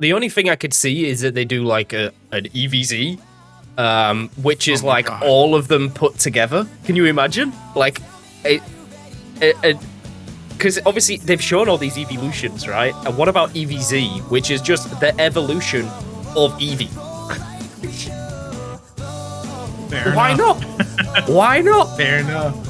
the only thing I could see is that they do like an EVZ, which is like God. all of them put together. Can you imagine? Like, because obviously they've shown all these evolutions, right? And what about EVZ, which is just the evolution of Eevee? Why not? Why not? Fair enough.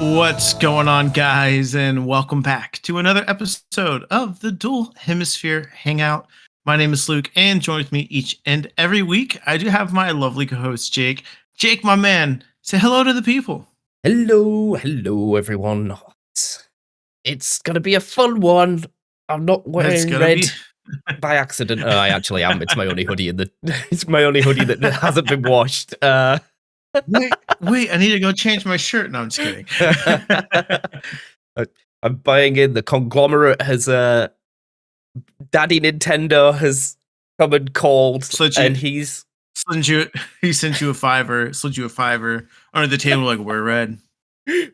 What's going on, guys, and welcome back to another episode of the Dual Hemisphere Hangout. My name is Luke, and join with me each and every week, I do have my lovely co-host, Jake. Jake, my man, say hello to the people. Hello, everyone. It's gonna be a fun one. I'm not wearing red by accident. Oh, I actually am. It's my only hoodie it's my only hoodie that hasn't been washed. Wait, I need to go change my shirt. No, I'm just kidding. I'm buying in. The conglomerate has Daddy Nintendo has come and called, and he sent you a $5, slid you a $5 under the table, like, wear red.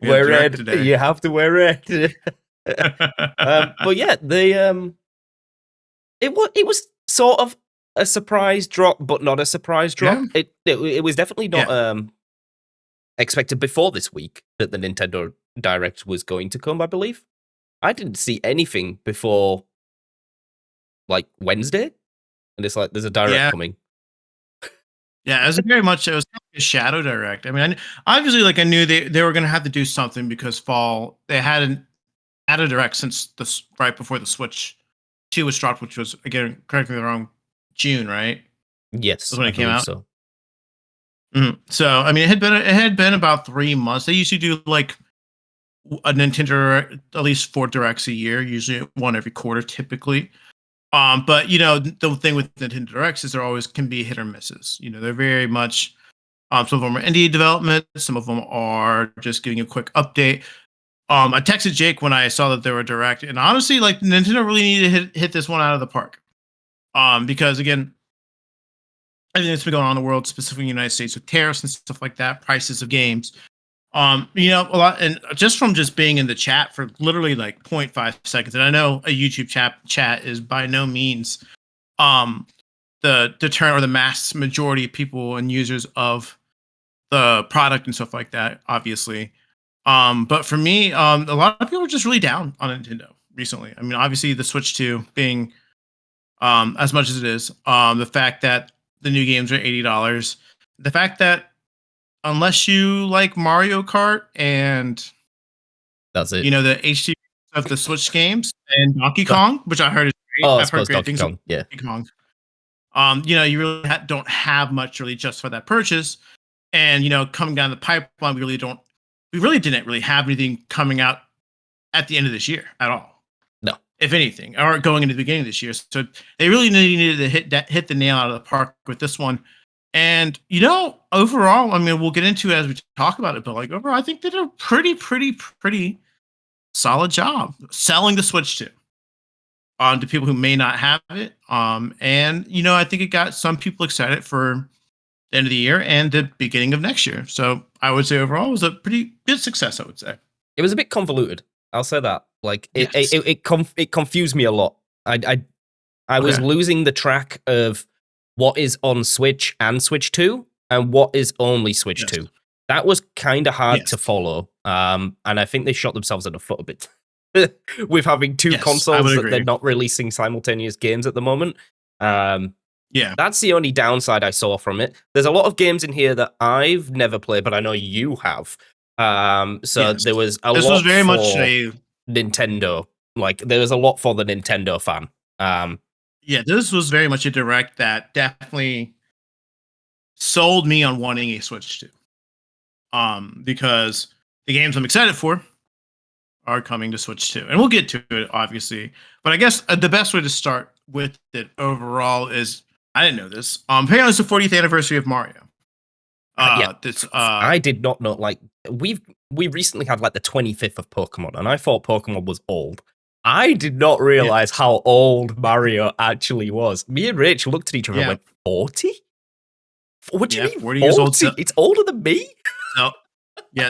Wear red today. You have to wear red. But yeah, it was sort of a surprise drop, but not a surprise drop. Yeah. It was definitely not expected before this week that the Nintendo Direct was going to come, I believe. I didn't see anything before like Wednesday, and it's like there's a Direct coming. Yeah, it was very much a shadow Direct. I mean, obviously, like, I knew they were going to have to do something because fall they hadn't had a Direct since right before the Switch 2 was dropped, which was, again, correct me if I'm wrong, June, right? Yes, was when it came out. So. Mm-hmm. So, I mean, it had been about 3 months. They usually do like a Nintendo at least 4 Directs a year, usually one every quarter, typically. But you know, the thing with Nintendo Directs is there always can be hit or misses. You know, they're very much some of them are indie development, some of them are just giving a quick update. I texted Jake when I saw that they were Direct, and honestly, like, Nintendo really needed to hit this one out of the park. Because again, everything that's been going on in the world, specifically in the United States, with tariffs and stuff like that, prices of games. You know, a lot, and just from just being in the chat for literally like 0.5 seconds, and I know a YouTube chat is by no means the turn or the mass majority of people and users of the product and stuff like that, obviously. But for me, a lot of people are just really down on Nintendo recently. I mean, obviously the Switch 2 being as much as it is, the fact that the new games are $80, the fact that unless you like Mario Kart and that's it, you know, the HD of the Switch games and Donkey Kong, which I heard is great. I've heard great things about Donkey Kong. You know, you really don't have much really just for that purchase. And you know, coming down the pipeline, we really didn't really have anything coming out at the end of this year at all. No, if anything, or going into the beginning of this year. So they really needed to hit the nail out of the park with this one. And, you know, overall, I mean, we'll get into it as we talk about it, but like overall, I think they did a pretty solid job selling the Switch 2 to people who may not have it. And, you know, I think it got some people excited for the end of the year and the beginning of next year. So I would say overall it was a pretty good success, I would say. It was a bit convoluted. I'll say that. Like, it confused me a lot. I was losing the track of what is on Switch and Switch 2 and what is only Switch 2. That was kind of hard to follow. And I think they shot themselves in the foot a bit with having two consoles that they're not releasing simultaneous games at the moment. That's the only downside I saw from it. There's a lot of games in here that I've never played, but I know you have. There was a lot. This was very much a Nintendo. Like, there was a lot for the Nintendo fan. Yeah, this was very much a Direct that definitely sold me on wanting a Switch 2. Because the games I'm excited for are coming to Switch 2. And we'll get to it, obviously. But I guess the best way to start with it overall is, I didn't know this. Apparently it's the 40th anniversary of Mario. I did not know. Like, we recently had like the 25th of Pokemon, and I thought Pokemon was old. I did not realize how old Mario actually was. Me and Rich looked at each other and went, 40? What do you mean 40 years old? It's older than me?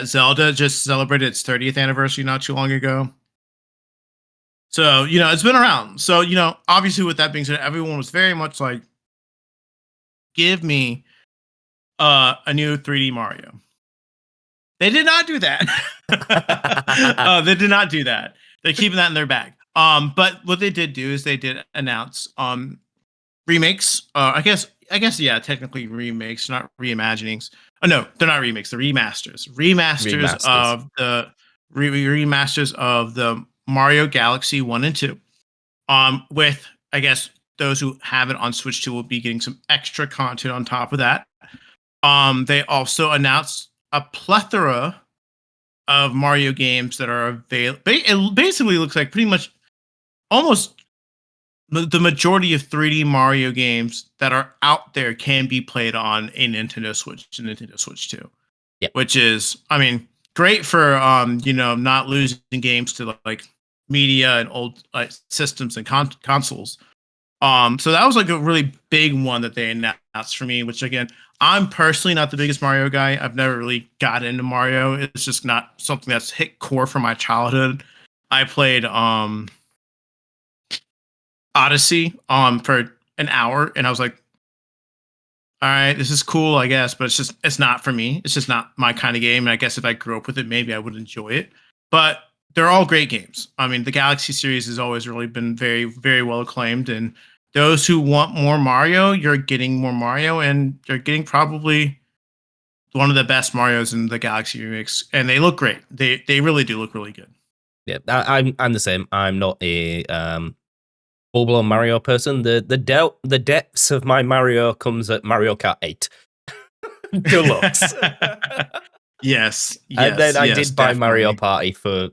Zelda just celebrated its 30th anniversary not too long ago. So, it's been around. So, obviously with that being said, everyone was very much like, give me a new 3D Mario. They did not do that. They did not do that. They're keeping that in their bag. But what they did do is they did announce remakes. I guess, yeah, technically remakes, not reimaginings. Oh no, they're not remakes. They're remasters. Remasters of the Mario Galaxy 1 and 2. With, I guess, those who have it on Switch 2 will be getting some extra content on top of that. They also announced a plethora of Mario games that are available. It basically looks like pretty much almost the majority of 3D Mario games that are out there can be played on a Nintendo Switch and Nintendo Switch 2. Yeah. Which is, I mean, great for not losing games to like media and old systems and consoles. So that was like a really big one that they announced for me, which again, I'm personally not the biggest Mario guy. I've never really got into Mario. It's just not something that's hit core from my childhood. I played Odyssey for an hour and I was like, all right, this is cool, I guess, but it's not for me. It's just not my kind of game. And I guess if I grew up with it, maybe I would enjoy it. But they're all great games. I mean, the Galaxy series has always really been very, very well acclaimed. And those who want more Mario, you're getting more Mario, and you're getting probably one of the best Marios in the Galaxy remix. And they look great. They really do look really good. Yeah, I'm the same. I'm not a full-blown Mario person. The depths of my Mario comes at Mario Kart 8 Deluxe. Yes, and then I did buy Mario Party for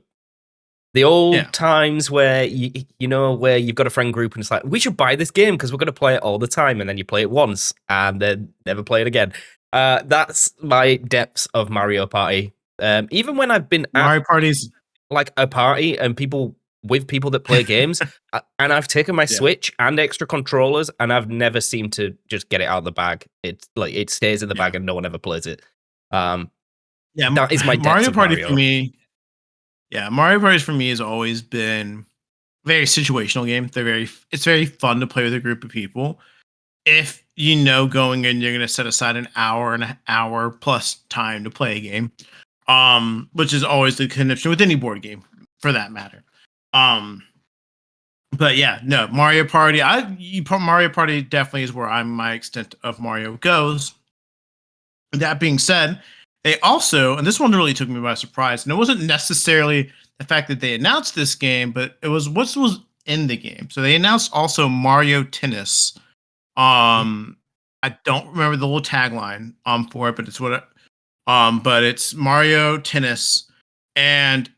the old times where where you've got a friend group and it's like, we should buy this game because we're going to play it all the time, and then you play it once and then never play it again. That's my depths of Mario Party. Even when I've been at Mario Parties, like a party and people that play games, and I've taken my Switch and extra controllers, and I've never seemed to just get it out of the bag. It's like it stays in the bag and no one ever plays it. That is my Mario Party Mario. for me. Yeah, Mario Party for me has always been a very situational game. It's very fun to play with a group of people. If going in, you're going to set aside an hour and an hour plus time to play a game, which is always the connection with any board game, for that matter. But yeah, no, Mario Party. Mario Party definitely is where my extent of Mario goes. That being said, they also, and this one really took me by surprise, and it wasn't necessarily the fact that they announced this game, but it was what was in the game. So they announced also Mario Tennis. I don't remember the little tagline for it, but it's but it's Mario Tennis. And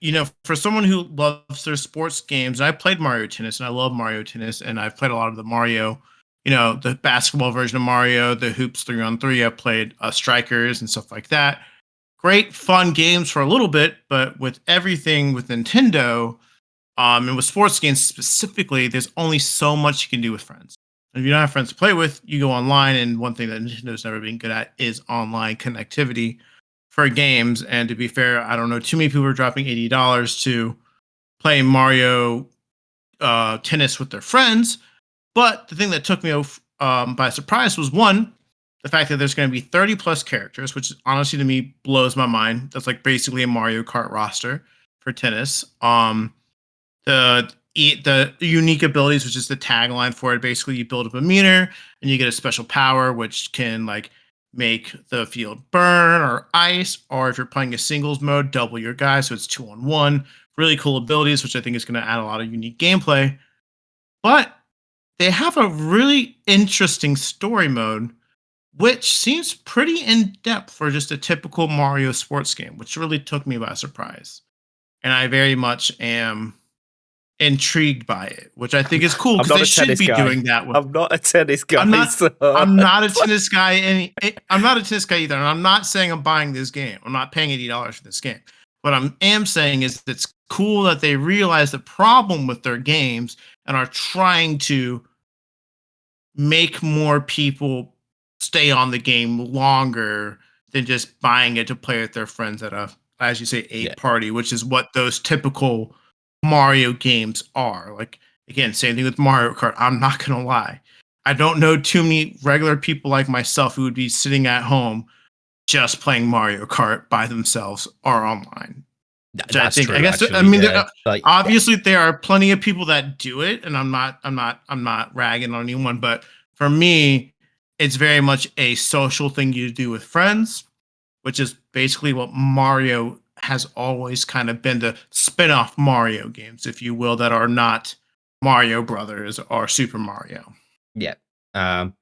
for someone who loves their sports games, I played Mario Tennis and I love Mario Tennis, and I've played a lot of the Mario, the basketball version of Mario, the hoops 3-on-3. I played strikers and stuff like that. Great fun games for a little bit, but with everything with Nintendo, and with sports games specifically, there's only so much you can do with friends. And if you don't have friends to play with, you go online, and one thing that Nintendo's never been good at is online connectivity for games. And to be fair, I don't know too many people are dropping $80 to play Mario Tennis with their friends. But the thing that took me by surprise was, one, the fact that there's going to be 30 plus characters, which honestly to me blows my mind. That's like basically a Mario Kart roster for tennis. The unique abilities, which is the tagline for it. Basically, you build up a meter and you get a special power, which can like make the field burn or ice, or if you're playing a singles mode, double your guy, so it's 2-on-1. Really cool abilities, which I think is going to add a lot of unique gameplay. But they have a really interesting story mode, which seems pretty in depth for just a typical Mario sports game, which really took me by surprise. And I very much am intrigued by it, which I think is cool because they should be doing that. I'm not a tennis guy. I'm not a tennis guy. I'm not a tennis guy either. And I'm not saying I'm buying this game. I'm not paying $80 for this game. What I am saying is it's cool that they realize the problem with their games and are trying to make more people stay on the game longer than just buying it to play with their friends at a, as you say, party, which is what those typical Mario games are. Like, again, same thing with Mario Kart. I'm not gonna lie. I don't know too many regular people like myself who would be sitting at home just playing Mario Kart by themselves or online. Which I That's think, I true, guess, I actually. mean, Yeah, like obviously there are plenty of people that do it, and I'm not ragging on anyone, but for me, it's very much a social thing you do with friends, which is basically what Mario has always kind of been, the spin-off Mario games, if you will, that are not Mario Brothers or Super Mario. yeah. Um,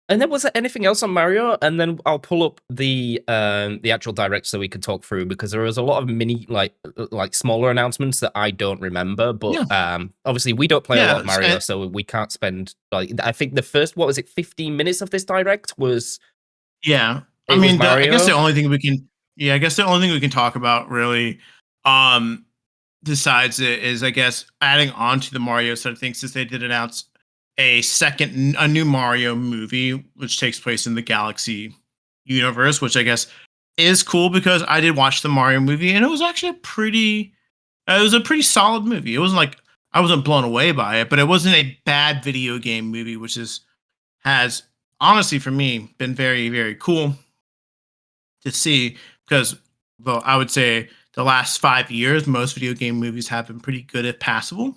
and then was there anything else on Mario? And then I'll pull up the actual direct so we could talk through because there was a lot of mini like smaller announcements that I don't remember. But Yeah. obviously we don't play a lot of Yes. Mario, so we can't spend like I think the first what was it 15 minutes of this direct was Yeah. I it was mean, I guess the Mario. only thing we can, yeah, I guess the only thing we can talk about really, um, decides it is, I guess, adding on to the Mario side of things, since they did announce a new Mario movie, which takes place in the Galaxy universe, which I guess is cool because I did watch the Mario movie and it was actually it was a pretty solid movie. It wasn't like I wasn't blown away by it, but it wasn't a bad video game movie, which has honestly for me been very, very cool to see because, well, I would say the last 5 years, most video game movies have been pretty good if passable.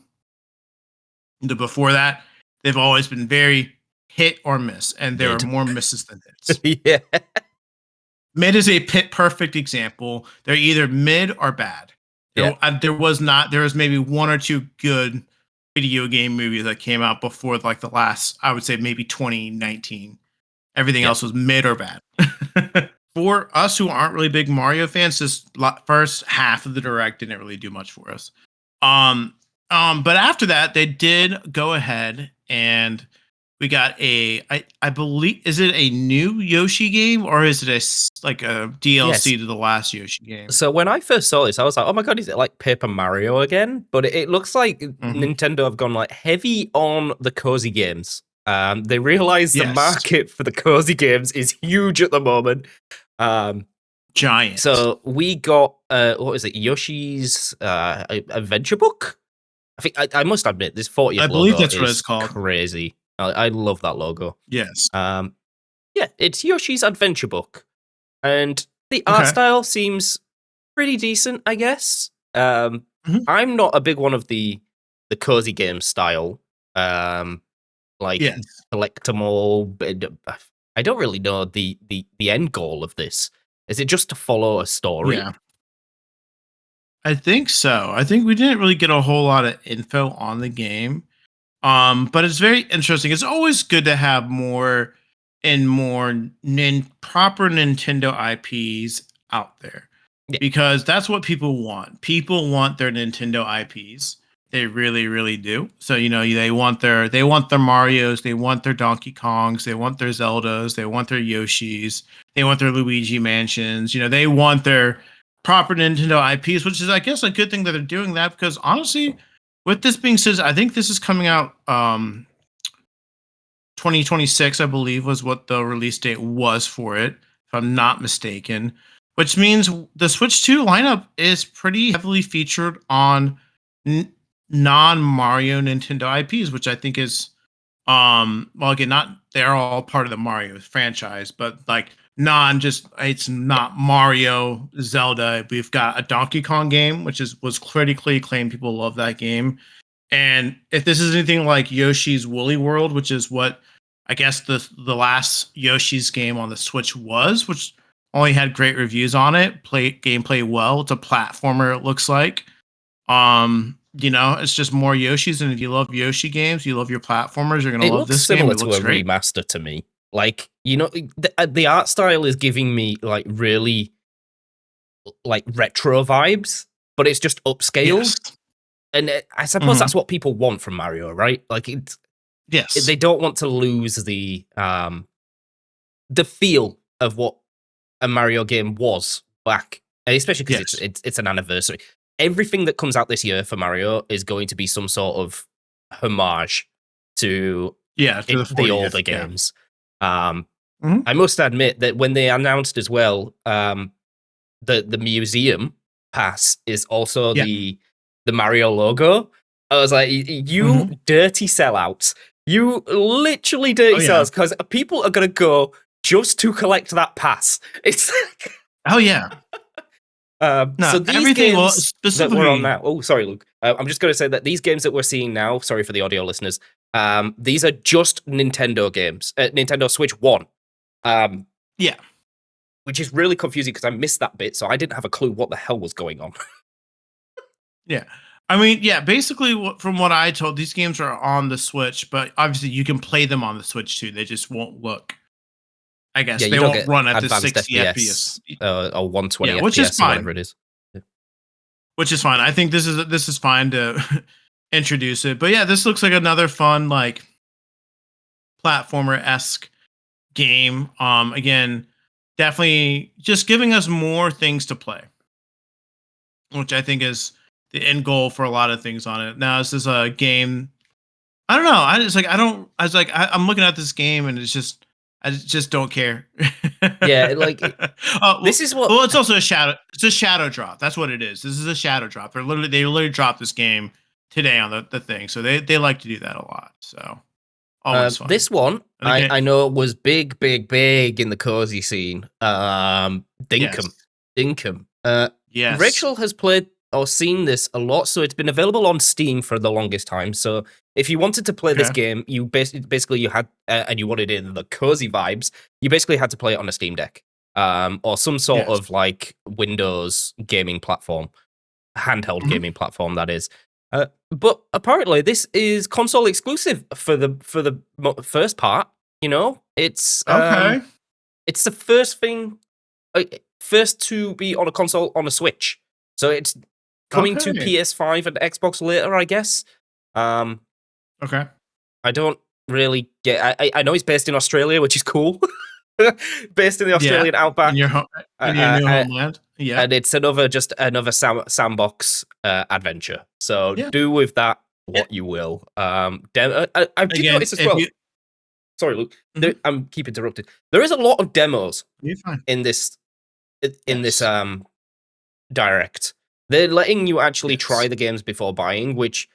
Before that, they've always been very hit or miss, and there are Mid. more misses than hits. Yeah. Mid is a pit perfect example. They're either mid or bad. Yeah. There was maybe one or two good video game movies that came out before like the last, I would say maybe 2019. Everything Yeah. else was mid or bad. For us who aren't really big Mario fans, this first half of the direct didn't really do much for us. Um, but after that, they did go ahead and we got I believe, is it a new Yoshi game or is it like a Yes. DLC to the last Yoshi game? So when I first saw this, I was like, "Oh my god, is it like Paper Mario again?" But it looks like Mhm. Nintendo have gone like heavy on the cozy games. They realize the Yes, market for the cozy games is huge at the moment. Um, giant. so we got what is it, Yoshi's Adventure Book? I think I must admit this I 40th believe logo that's what it's is called. crazy. I love that logo. Yes. Um, yeah, it's Yoshi's Adventure Book, and the art Okay. style seems pretty decent, I guess. Mhm. I'm not a big one of the cozy game style, um, like Yes. collect 'em all. But I don't really know the end goal of this. Is it just to follow a story? Yeah. I think so. I think we didn't really get a whole lot of info on the game. But it's very interesting. It's always good to have more and more proper Nintendo IPs out there Yeah, because that's what people want. People want their Nintendo IPs. They really, really do. So they want their Mario's, they want their Donkey Kongs, they want their Zeldas, they want their Yoshis, they want their Luigi Mansions. They want their proper Nintendo IPs, which is, I guess, a good thing that they're doing that because honestly, with this being said, I think this is coming out 2026, I believe, was what the release date was for it, if I'm not mistaken. Which means the Switch 2 lineup is pretty heavily featured on n- non Mario Nintendo IPs, which I think is, well, again, not they're all part of the Mario franchise, but like just it's yeah. not Mario, Zelda. We've got a Donkey Kong game, which was critically acclaimed. People love that game. And if this is anything like Yoshi's Woolly World, which is what I guess the last Yoshi's game on the Switch was, which only had great reviews on it, gameplay well. It's a platformer, it looks like. It's just more Yoshi's, and if you love Yoshi games, you love your platformers, you're gonna It love looks this game. similar It to looks a great. remaster to me. Like the art style is giving me like really like retro vibes, but it's just Yes. upscaled. And I suppose Hmm. that's what people want from Mario, right? Like Yes. they don't want to lose the feel of what a Mario game was back, and especially because it's Yes. it's an anniversary. Everything that comes out this year for Mario is going to be some sort of homage to Yeah, to the the older 40th. Yeah. games. Um, Hmm. I must admit that when they announced as well, the museum pass is also Yeah. the Mario logo. I was like, you dirty sellouts. You literally dirty sellouts, because people are going to go just to collect that pass. It's like... Oh, yeah. So these games that we're on now... Oh, sorry, Luke. I'm just going to say that these games that we're seeing now, sorry for the audio listeners, these are just Nintendo games. Nintendo Switch 1. Yeah. Which is really confusing because I missed that bit, so I didn't have a clue what the hell was going on. Yeah. I mean, yeah, basically from what I told, these games are on the Switch, but obviously you can play them on the Switch too. They just won't look, I guess. Yeah, they won't run at the 60 FPS. Or 120 FPS, which is fine. Or whatever it is. Yeah. Which is fine. I think this is fine to introduce it. But yeah, this looks like another fun, like, platformer-esque game. Again, definitely just giving us more things to play, which I think is the end goal for a lot of things on it. Now, this is a game. I don't know. I'm looking at this game and I just don't care. Yeah, like this is what. Well, it's also a shadow. It's a shadow drop. That's what it is. This is a shadow drop. They literally dropped this game today on the thing. So they like to do that a lot. So always fun. This one I know was big in the cozy scene. Dinkum. Yes. Rachel has played or seen this a lot, so it's been available on Steam for the longest time. So if you wanted to play this game, you basically you had and you wanted in the cozy vibes, you basically had to play it on a Steam Deck, or some sort of like Windows gaming platform, handheld gaming platform, that is. But apparently, this is console exclusive for the first part. You know, it's it's the first thing, first to be on a console on a Switch. So it's coming to PS5 and Xbox later, I guess. Okay. I don't really get. I know it's based in Australia, which is cool. Based in the Australian outback, in your new homeland. Yeah, and it's another sandbox adventure. So do with that what you will. I did notice as well. Sorry, Luke. I'm keep interrupted. There is a lot of demos in this direct. They're letting you actually try the games before buying, which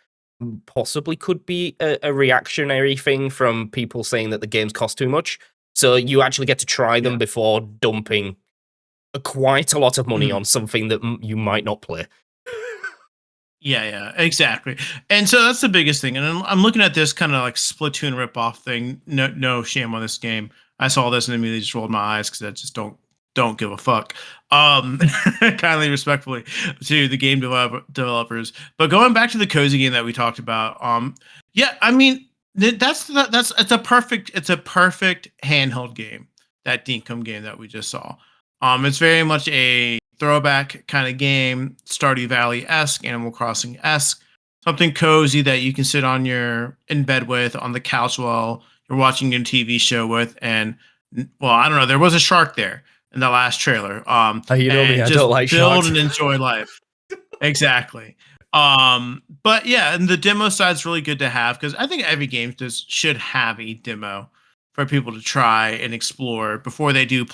possibly could be a reactionary thing from people saying that the games cost too much. So you actually get to try them before dumping quite a lot of money on something that you might not play. Yeah, exactly. And so that's the biggest thing. And I'm looking at this kind of like Splatoon ripoff thing. No shame on this game. I saw this and immediately just rolled my eyes because I just don't give a fuck. Kindly, respectfully to the game developers. But going back to the cozy game that we talked about, yeah, I mean it's a perfect handheld game. That Dinkum game that we just saw. It's very much a throwback kind of game, Stardew Valley-esque, Animal Crossing-esque, something cozy that you can sit in bed with, on the couch while you're watching your TV show with. And well, I don't know, there was a shark there in the last trailer. You know me, I don't like sharks. Build and enjoy life. Exactly. But yeah, and the demo side's really good to have because I think every game should have a demo for people to try and explore before they do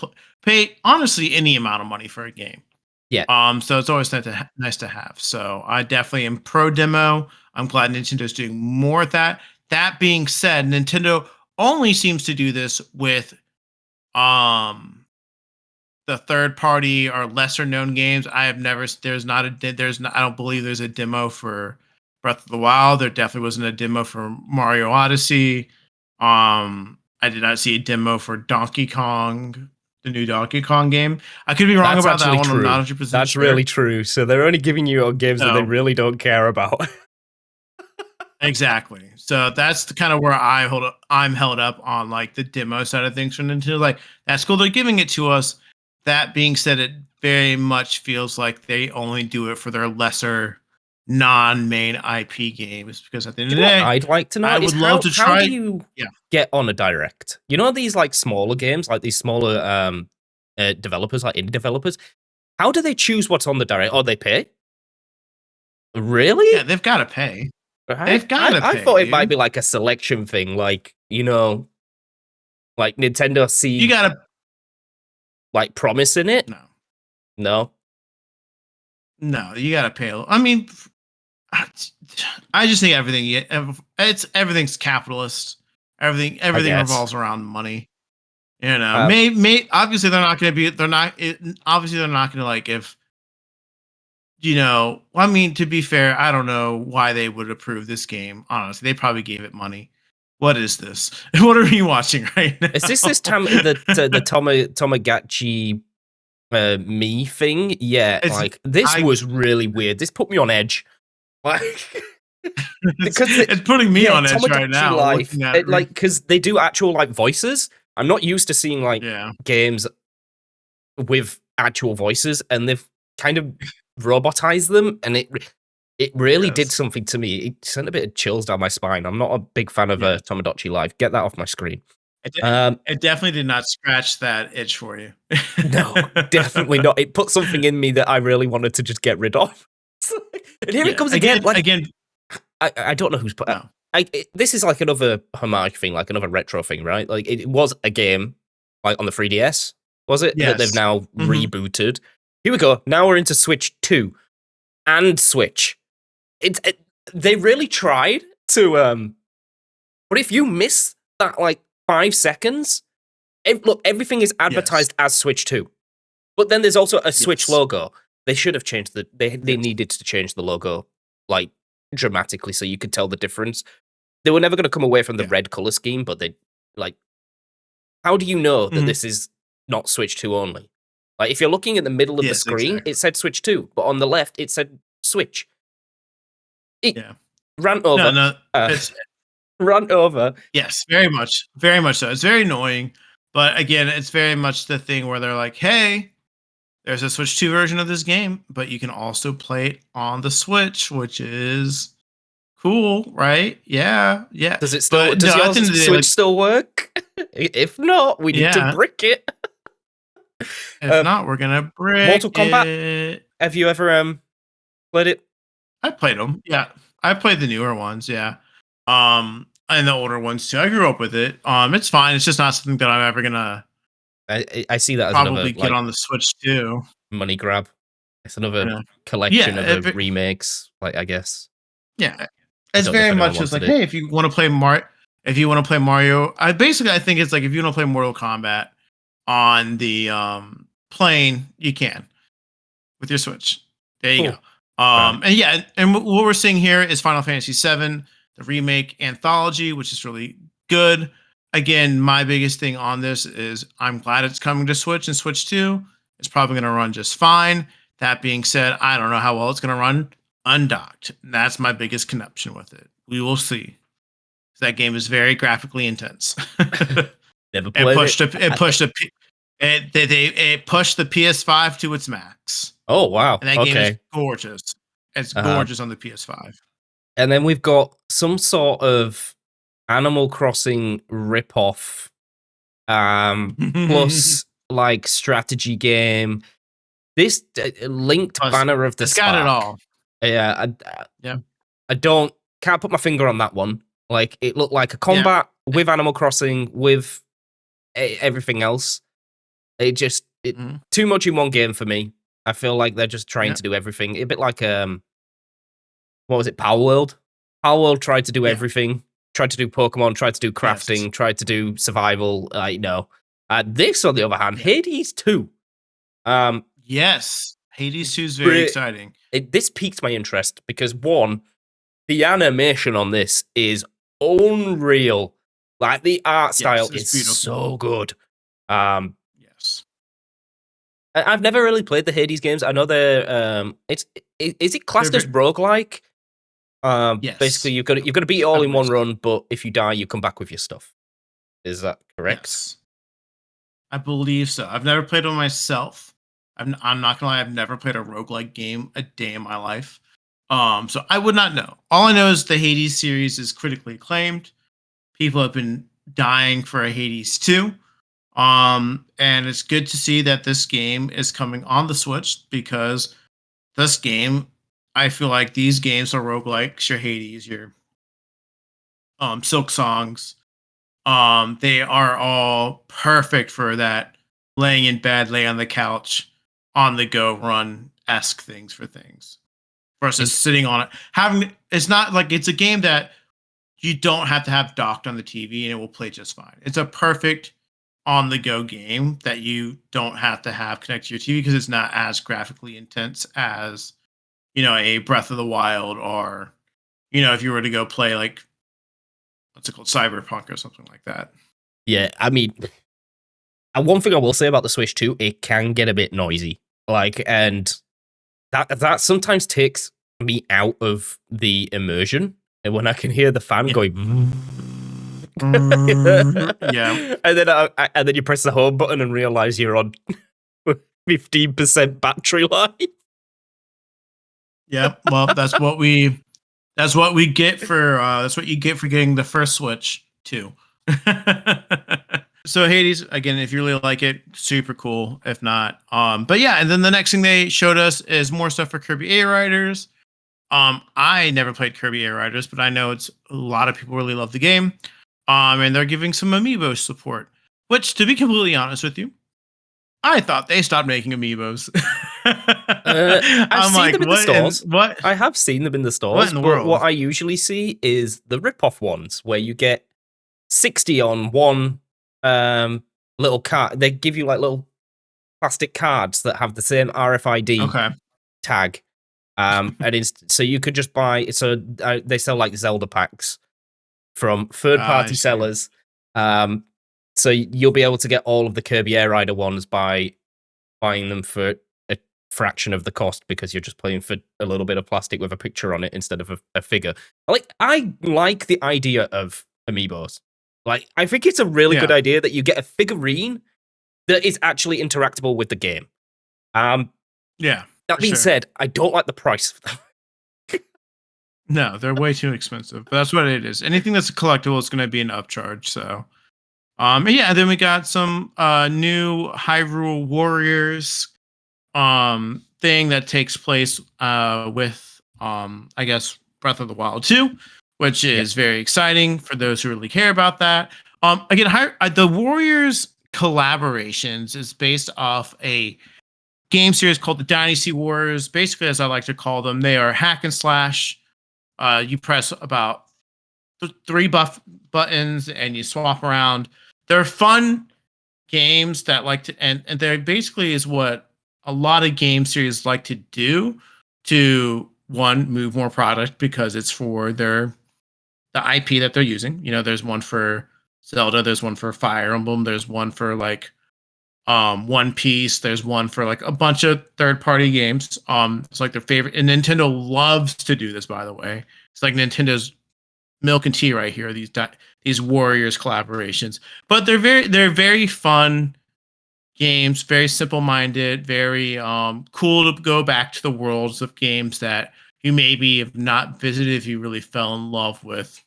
pay honestly any amount of money for a game. Yeah. So it's always nice to have. So I definitely am pro demo. I'm glad Nintendo's doing more of that. That being said, Nintendo only seems to do this with the third party or lesser known games. I don't believe there's a demo for Breath of the Wild. There definitely wasn't a demo for Mario Odyssey. I did not see a demo for Donkey Kong, the new Donkey Kong game. I could be wrong about that one. True. I'm not 100% That's sure. really true. So they're only giving you games that they really don't care about. Exactly. So that's the kind of where I'm held up on like the demo side of things from Nintendo. Like, that's cool. They're giving it to us. That being said, it very much feels like they only do it for their lesser non-main IP games, because at the end of the day, I'd like to know. I would love to try. How do you get on a direct? You know, these like smaller games, like these smaller developers, like indie developers. How do they choose what's on the direct? Or they pay? Really? Yeah, they've got to pay. They've got to pay. I thought it might be like a selection thing, like, you know, like Nintendo see you gotta like promise in it. No, you gotta pay. I mean, I just think everything's capitalist. Everything guess. revolves around money. You know, Um, obviously they're not going to be. Obviously they're not going to like if. I mean, to be fair, I don't know why they would approve this game. Honestly, they probably gave it money. What is this? What are you watching right now? is this time the Tamagotchi me thing? Yeah, It's like this I. was really weird. This put me on edge. Like because It's putting me yeah, on edge right Tamagotchi now Life. looking at it. Like because they do actual like voices. I'm not used to seeing like Yeah. games with actual voices, and they've kind of robotized them, and it really did Yes. something to me. It sent a bit of chills down my spine. I'm not a big fan of Yes. Tamagotchi Life. Get that off my screen. It, de- Um, it definitely did not scratch that itch for you. no, definitely not. It put something in me that I really wanted to just get rid of. And here it Yeah. comes again. Like Again. I don't know who's put. No. This is like another homage thing, like another retro thing, right? Like it was a game, like on the 3DS, was it? That they've Yes. now Mhm. rebooted. Here we go. Now we're into Switch 2 and Switch. They really tried to but if you miss that like 5 seconds, look, everything is Yes. advertised as Switch 2. But then there's also a Switch Yes. logo. They should have changed they Yes. needed to change the logo like dramatically so you could tell the difference. They were never going to come away from the Yeah. red color scheme, but they like how do you know that Mhm. this is not Switch 2 only? Like if you're looking at the middle of the Yes. screen, Exactly. it said Switch 2, but on the left it said Switch. It Yeah. ran No. over. No. Uh, It's ran over. Yes. Very much so. It's very annoying, but again, it's very much the thing where they're like, "Hey, there's a Switch 2 version of this game, but you can also play it on the Switch, which is cool, right? Yeah, yeah. Does it still? But Does no, at yours the end of the day, Switch like, still work? If not, we need to yeah. brick it. If Uh, not, we're gonna break Mortal Kombat. it. Have you ever played it? I played them. Yeah, I played the newer ones. Yeah, and the older ones too. I grew up with it. It's fine. It's just not something that I'm ever gonna I see that as another probably get like on the Switch too. money grab. It's another Yeah, collection of yeah, remakes. Like I guess yeah. I It's don't know if very anyone much just wanted like, it. hey, if you want to play Mario, I think it's like if you want to play Mortal Kombat on the plane, you can with your Switch. There you Cool. go. Right. And yeah, and what we're seeing here is Final Fantasy VII, the remake anthology, which is really good. Again, my biggest thing on this is I'm glad it's coming to Switch and Switch 2. It's probably going to run just fine. That being said, I don't know how well it's going to run undocked. That's my biggest connection with it. We will see. That game is very graphically intense. Never it played it. pushed a, it pushed a, it pushed the PS5 to its max. Oh wow. And that game is Okay. gorgeous. It's Uh, gorgeous on the PS5. and then we've got some sort of Animal Crossing ripoff, plus like strategy game. This linked Plus, Banner of the it's got it Spark. all. Yeah, Yeah. I can't put my finger on that one. Like it looked like a Yeah. combat with Animal Crossing with everything else. Mhm. Too much in one game for me. I feel like they're just trying Yeah. to do everything. A bit like what was it? Power World. Power World tried to do Yeah. everything. Tried to do Pokemon. Tried to do Yes. crafting. Tried to do survival. No. This, on the other hand, Yeah. Hades 2. Um, Yes. Hades 2 is very re- exciting. this piqued my interest because one, the animation on this is unreal. Like the art style Yes. It's is beautiful. so good. Um, Yes. I've never really played the Hades games. I know they're is it They're classed as very, roguelike? Basically yes. you've got to beat it I all in believe one so. run, but if you die, you come back with your stuff. Is that correct? Yes. I believe so. I've never played one myself. I'm not gonna lie, I've never played a roguelike game a day in my life. So I would not know. All I know is the Hades series is critically acclaimed. People have been dying for a Hades 2. And it's good to see that this game is coming on the Switch because this game, I feel like these games are roguelikes, your Hades, your Silk Songs. They are all perfect for that laying in bed, lay on the couch, on the go run esque things for things. versus sitting on it. It's not like it's a game that you don't have to have docked on the TV and it will play just fine. It's a perfect on the go game that you don't have to have connected to your TV because it's not as graphically intense as, a Breath of the Wild or, if you were to go play like, what's it called, Cyberpunk or something like that. Yeah, I mean, one thing I will say about the Switch 2, it can get a bit noisy. And that sometimes takes me out of the immersion. And when I can hear the fan going, yeah, and then you press the home button and realize you're on 15% battery life. Yeah, well, that's what we get for that's what you get for getting the first Switch too. So Hades, again, if you really like it, super cool. If not, but yeah, and then the next thing they showed us is more stuff for Kirby Air Riders. I never played Kirby Air Riders, but I know a lot of people really love the game. And they're giving some amiibo support, which, to be completely honest with you, I thought they stopped making amiibos. I've seen them in the stores. What? I have seen them in the stores. What in the world? What I usually see is the rip-off ones where you get 60 on one little card. They give you like little plastic cards that have the same RFID tag. So you could just buy. So they sell like Zelda packs from third-party sellers. So you'll be able to get all of the Kirby Air Rider ones by buying them for a fraction of the cost because you're just paying for a little bit of plastic with a picture on it instead of a figure. I like the idea of amiibos. Like, I think it's a really good idea that you get a figurine that is actually interactable with the game. That being said, I don't like the price of them. No, they're way too expensive. But that's what it is. Anything that's a collectible is going to be an upcharge. So, and then we got some new Hyrule Warriors thing that takes place with I guess Breath of the Wild 2, which is very exciting for those who really care about that. Again, the Warriors collaborations is based off a game series called the Dynasty Warriors. Basically, as I like to call them, they are hack and slash. You press about 3 buttons and you swap around. They're fun games that like to, and they basically is what a lot of game series like to do to move more product because it's for the IP that they're using. There's one for Zelda, there's one for Fire Emblem, there's one for like One Piece, there's one for like a bunch of third-party games. It's like their favorite, and Nintendo loves to do this, by the way. It's like Nintendo's milk and tea right here, these Warriors collaborations. But they're very fun games, very simple-minded, very cool to go back to the worlds of games that you maybe have not visited if you really fell in love with.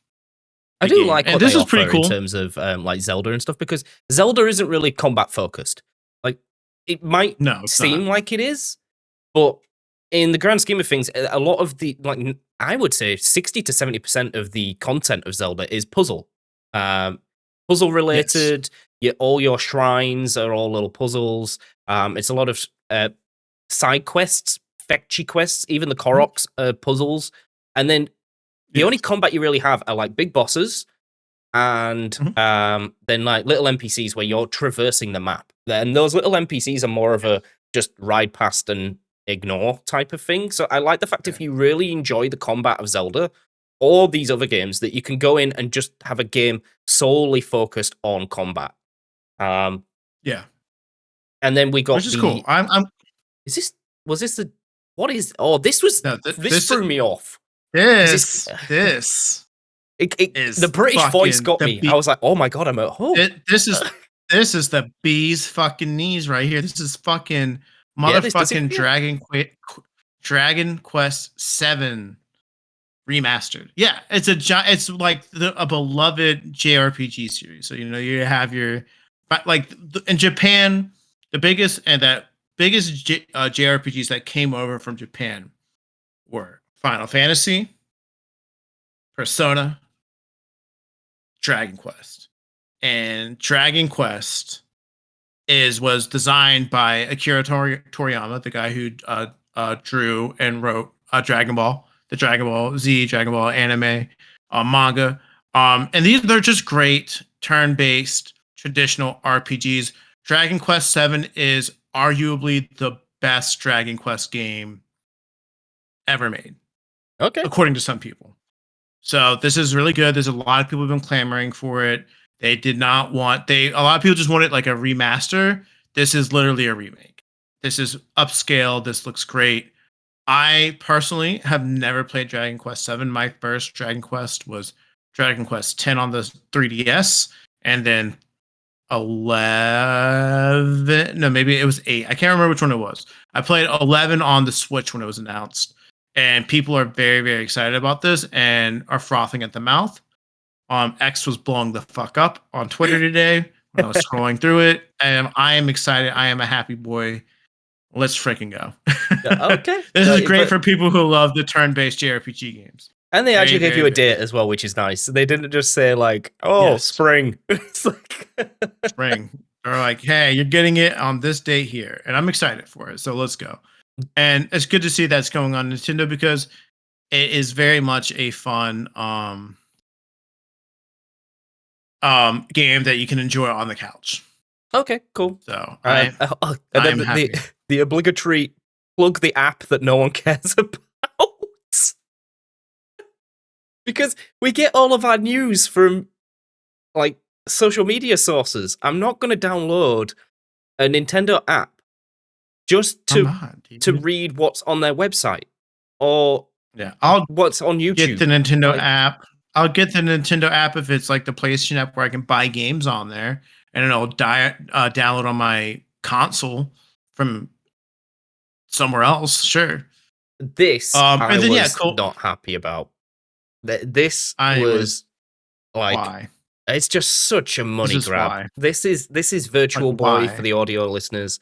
I do like what they offer in terms of like Zelda and stuff, because Zelda isn't really combat focused. Like, it might seem like it is, but in the grand scheme of things, a lot of the, like, I would say 60 to 70% of the content of Zelda is puzzle. Puzzle related. All your shrines are all little puzzles. It's a lot of side quests, fetchy quests, even the Koroks are puzzles. And then the only combat you really have are like big bosses and then like little NPCs where you're traversing the map. And those little NPCs are more of a just ride past and ignore type of thing. So I like the fact if you really enjoy the combat of Zelda or these other games, that you can go in and just have a game solely focused on combat. And then we got which is cool. Was this the what is? Oh, this was this threw me off. This the British voice got me. I was like, oh my god, I'm at home. This is the bee's fucking knees right here. This is fucking motherfucking Dragon Quest 7 remastered. Yeah, it's like a beloved JRPG series. So you have your, like, in Japan, the biggest JRPGs that came over from Japan were Final Fantasy, Persona, Dragon Quest. And Dragon Quest was designed by Akira Toriyama, the guy who drew and wrote Dragon Ball, the Dragon Ball Z, Dragon Ball anime, manga. And they're just great turn-based traditional RPGs. Dragon Quest VII is arguably the best Dragon Quest game ever made, Okay. according to some people. So this is really good. There's a lot of people who've been clamoring for it. They did not want a lot of people just wanted like a remaster. This is literally a remake. This is upscale. This looks great. I personally have never played Dragon Quest VII. My first Dragon Quest was Dragon Quest X on the 3DS, and then 11. No, maybe it was 8. I can't remember which one it was. I played 11 on the Switch when it was announced, and people are very, very excited about this and are frothing at the mouth. X was blowing the fuck up on Twitter today when I was scrolling through it, and I am excited. I am a happy boy. Let's freaking go. Okay. This is great for people who love the turn-based JRPG games. And they actually gave you a date as well, which is nice. They didn't just say like, "Oh, yes. Spring." It's like spring. They're like, "Hey, you're getting it on this date here," and I'm excited for it. So let's go. And it's good to see that's going on Nintendo because it is very much a fun game that you can enjoy on the couch. Okay, cool. So I'm happy. The obligatory plug the app that no one cares about. Because we get all of our news from like social media sources. I'm not going to download a Nintendo app just to read what's on their website or what's on YouTube. Get the Nintendo app. I'll get the Nintendo app if it's like the PlayStation app where I can buy games on there, and it'll download on my console from somewhere else. Sure. This I was not happy about. This was like why? It's just such a money grab. Why. This is Virtual Boy for the audio listeners.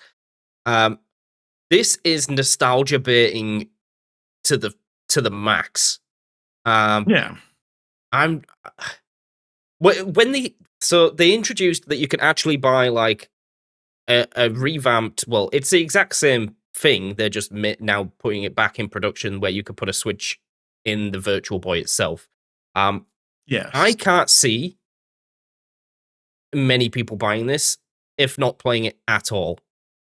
This is nostalgia baiting to the max. Yeah. They introduced that you can actually buy like a revamped. Well, it's the exact same thing. They're just now putting it back in production where you could put a Switch in the Virtual Boy itself. Yes. I can't see many people buying this, if not playing it at all.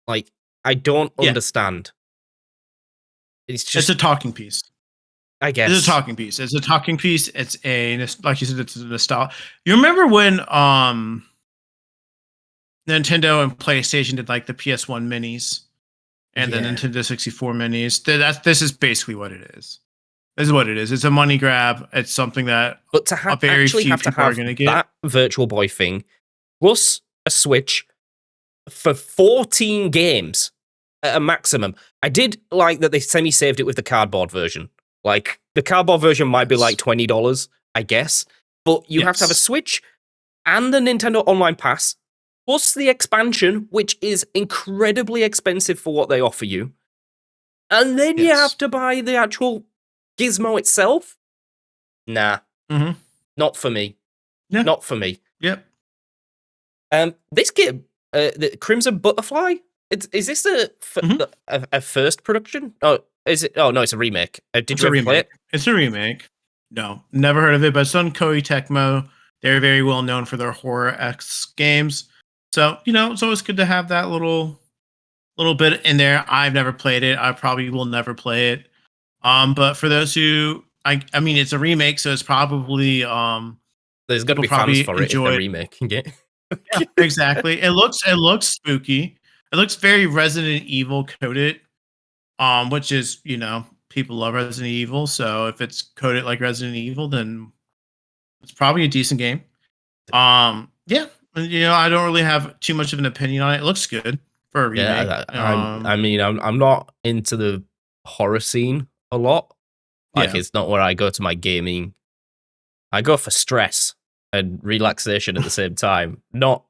Like, I don't understand. It's a talking piece. I guess it's a talking piece. It's a talking piece. It's like you said, it's a nostalgia. You remember when Nintendo and PlayStation did like the PS1 minis and the Nintendo 64 minis? This is basically what it is. This is what it is. It's a money grab. It's something that to have that Virtual Boy thing plus a Switch for 14 games at a maximum. I did like that they semi-saved it with the cardboard version. Like, the cardboard version might be like $20, I guess, but you have to have a Switch and the Nintendo Online Pass, plus the expansion, which is incredibly expensive for what they offer you. And then you have to buy the actual gizmo itself. Nah. Mm-hmm. Not for me. Yeah. Not for me. Yep. This game, the Crimson Butterfly, is this a first production? Oh, is it? Oh no, it's a remake. Did you ever play it? It's a remake. No, never heard of it, but it's on Koei Tecmo. They're very well known for their horror X games. So, it's always good to have that little bit in there. I've never played it. I probably will never play it. But for those who, I mean, it's a remake, so it's probably there's got to be fans for it if they're remaking it. Yeah, exactly. It looks spooky. It looks very Resident Evil coded, which is, people love Resident Evil. So if it's coded like Resident Evil, then it's probably a decent game. Yeah, I don't really have too much of an opinion on it. It looks good for a remake. Yeah, I'm not into the horror scene a lot. Like, it's not where I go to my gaming. I go for stress and relaxation at the same time, not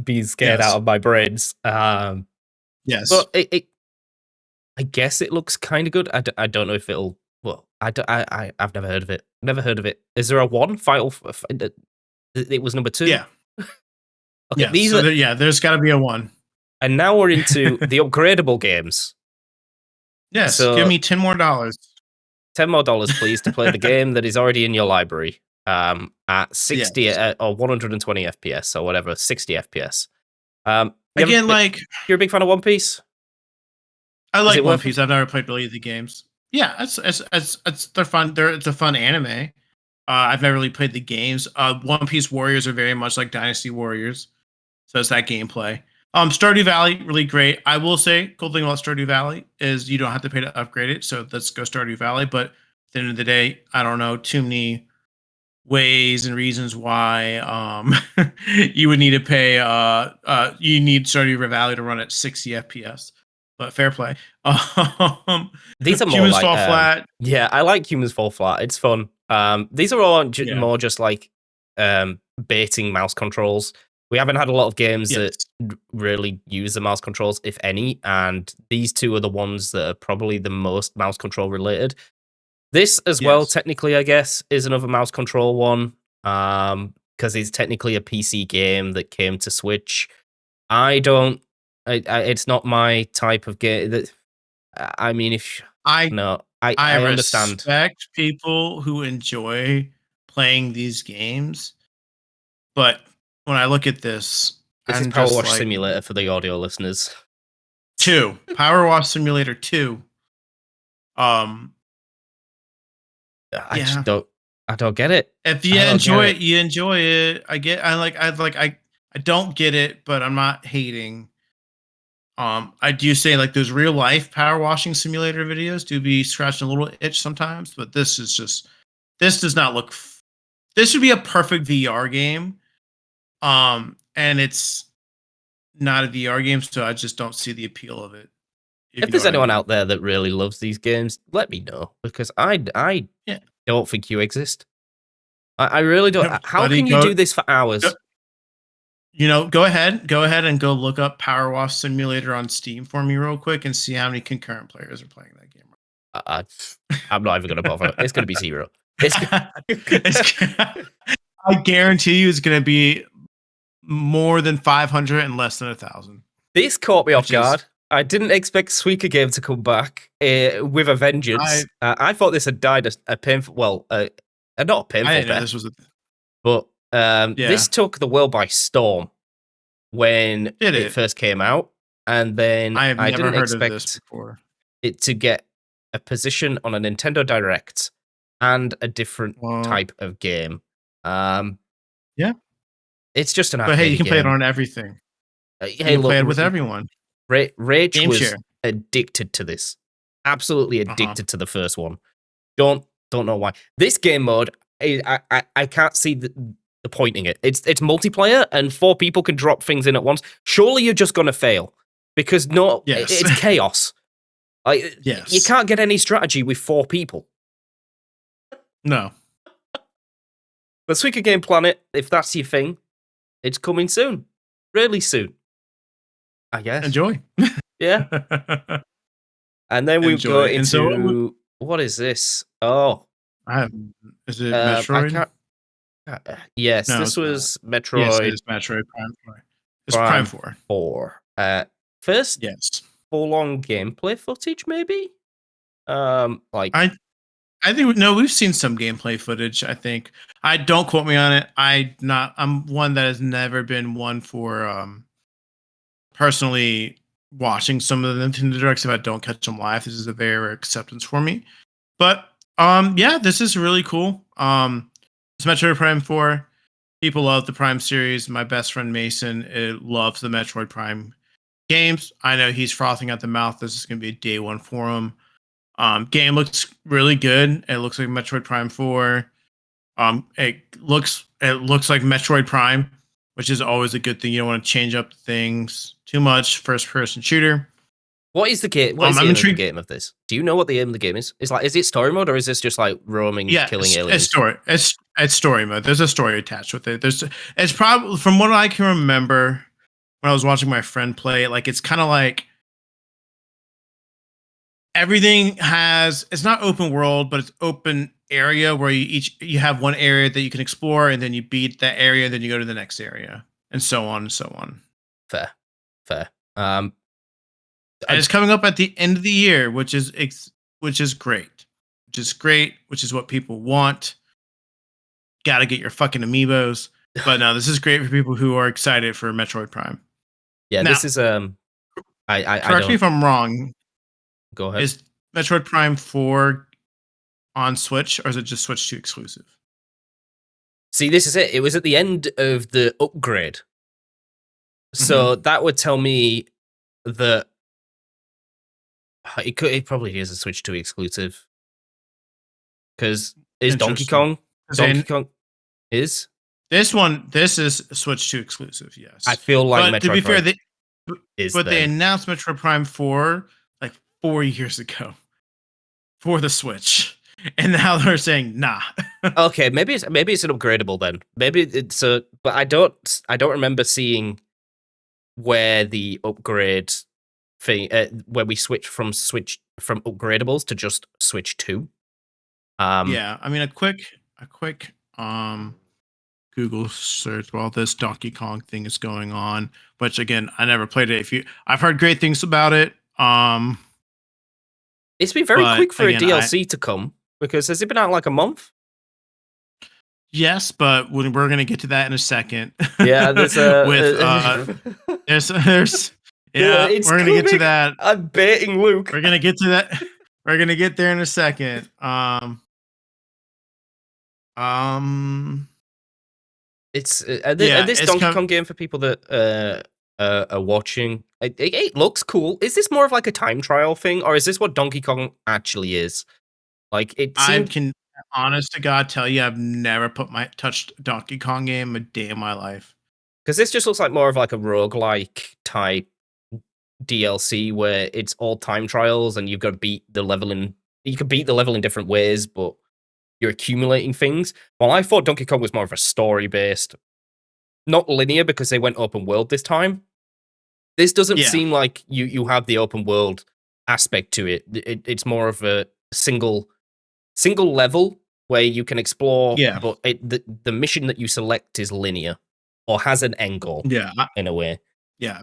being scared out of my brains. Yes, but I guess it looks kind of good. I don't know if it'll. Well, I've never heard of it. Never heard of it. Is there a one? It was number 2. Yeah. Okay, there's got to be a 1. And now we're into the upgradable games. Yes, so, give me $10 more. $10 more, please, to play the game that is already in your library at 60 Yes. or 120 FPS or whatever, 60 FPS. Again, like you're a big fan of One Piece? I Is like it One worth it? Piece. I've never played really the games. Yeah, it's they're fun. It's a fun anime. I've never really played the games. One Piece Warriors are very much like Dynasty Warriors, so it's that gameplay. Stardew Valley, really great. I will say, cool thing about Stardew Valley is you don't have to pay to upgrade it. So let's go Stardew Valley. But at the end of the day, I don't know too many ways and reasons why you would need to pay. You need Stardew Valley to run at 60 FPS. But fair play. These are more Humans like Fall Flat. yeah, I like Humans Fall Flat. It's fun. These are all Yeah. more just like baiting mouse controls. We haven't had a lot of games Yes. that really use the mouse controls, if any, and these two are the ones that are probably the most mouse control related. This as well, Yes. technically, I guess, is another mouse control one, because it's technically a PC game that came to Switch. It's not my type of game. That I mean, if I no, I I understand. respect people who enjoy playing these games, but when I look at this, This is I'm Power just Wash like Simulator for the audio listeners. Power Wash Simulator 2. Um, I yeah. just don't. I don't get it. If I you don't get enjoy it, it. you enjoy it. I don't get it, but I'm not hating. I do say like those real life power washing simulator videos do be scratching a little itch sometimes, but this does not look. This would be a perfect VR game. And it's not a VR game, so I just don't see the appeal of it. If If you know there's what I anyone mean. out there that really loves these games, let me know because I Yeah. don't think you exist. I really don't. Yep, How buddy, can you do this for hours? go ahead and go look up Power Wash Simulator on Steam for me real quick and see how many concurrent players are playing that game. I, I'm not even going to bother. It's going to be zero. It's. I guarantee you, it's going to be more than 500 and less than 1,000. This caught me off Which is guard. I didn't expect Suika Game to come back with a vengeance. I thought this had died a painful, well, not a painful I didn't know death, this was a but yeah. this took the world by storm when Did it it? first came out, and then I have I never didn't heard of this expect before. it to get a position on a Nintendo Direct and a different Well, type of game. yeah, It's just an but hey, you arcade can play it game. on everything. You Hey, can play look, it with everyone. Rach Game was share. addicted to this. Absolutely Uh-huh. addicted to the first one. Don't know why. This game mode, I can't see the point in it. It's multiplayer and 4 people can drop things in at once. Surely you're just gonna fail because Yes. it's chaos. Like Yes. you can't get any strategy with 4 people. No. The Suika Game Planet, if that's your thing, it's coming soon. Really soon. I guess. Enjoy. Yeah. And then we go Enjoy. And so into what is this? Oh, is it I Metroid? can't. Yes, No, this it's not. was Yes, it Metroid is Metroid Prime 4. It's Prime Prime 4. 4. First Yes. full-on gameplay footage, maybe. Like I think no, we've seen some gameplay footage, I think. I don't quote me on it. I'm one that has never been one for personally watching some of the Nintendo Directs if I don't catch them live. This is a very rare acceptance for me. But yeah, this is really cool. It's Metroid Prime 4. People love the Prime series. My best friend Mason loves the Metroid Prime games. I know he's frothing at the mouth. This is going to be a day one for him. Game looks really good. It looks like Metroid Prime 4. It looks like Metroid Prime, which is always a good thing. You don't want to change up things too much. First person shooter. what is the game? What is the I'm aim of the intrigued. game of this? Do you know what the aim of the game is? Is it story mode or is this just like roaming, Yeah, killing it's aliens? story. It's story mode. There's a story attached with it. It's probably from what I can remember when I was watching my friend play it. Like it's kind of like everything has. It's not open world, but it's open area where you have one area that you can explore, and then you beat that area, then you go to the next area, and so on and so on. Fair. And it's coming up at the end of the year, which is great. which is great, which is what people want. Got to get your fucking amiibos. But no, this is great for people who are excited for Metroid Prime. Yeah, Now, this is I correct me don't if I'm wrong. go ahead. Is Metroid Prime 4 on Switch, or is it just Switch 2 exclusive? See, this is it. It was at the end of the upgrade. So that would tell me that it probably is a Switch 2 exclusive. Because is Donkey Interesting. Kong is? This is Switch 2 exclusive, yes. I feel like But to be Metroid fair, Prime is they then. announced Metroid Prime 4 like 4 years ago for the Switch. And now they're saying nah. Okay, maybe it's an upgradable then. Maybe it's a, but I don't remember seeing where the upgrade thing where we switch from upgradables to just Switch 2. Yeah, I mean a quick Google search while this Donkey Kong thing is going on, which again, I never played it. I've heard great things about it. It's been very quick for again, a DLC to come, because has it been out like a month? Yes, but we're going to get to that in a second. Yeah, there's there's yeah, we're going to get to that. I'm baiting Luke. We're going to get to that. We're going to get there in a second. It's this Donkey Kong game for people that are watching. It looks cool. Is this more of like a time trial thing, or is this what Donkey Kong actually is? Like I can, honest to God, tell you, I've never touched Donkey Kong game a day in my life. Because this just looks like more of like a roguelike type DLC where it's all time trials and you've got to beat the level in. You can beat the level in different ways, but you're accumulating things. Well, I thought Donkey Kong was more of a story-based, not linear, because they went open world this time. This doesn't seem like you have the open world aspect to it. It's more of a single level where you can explore, but the mission that you select is linear or has an end goal. Yeah, in a way. Yeah,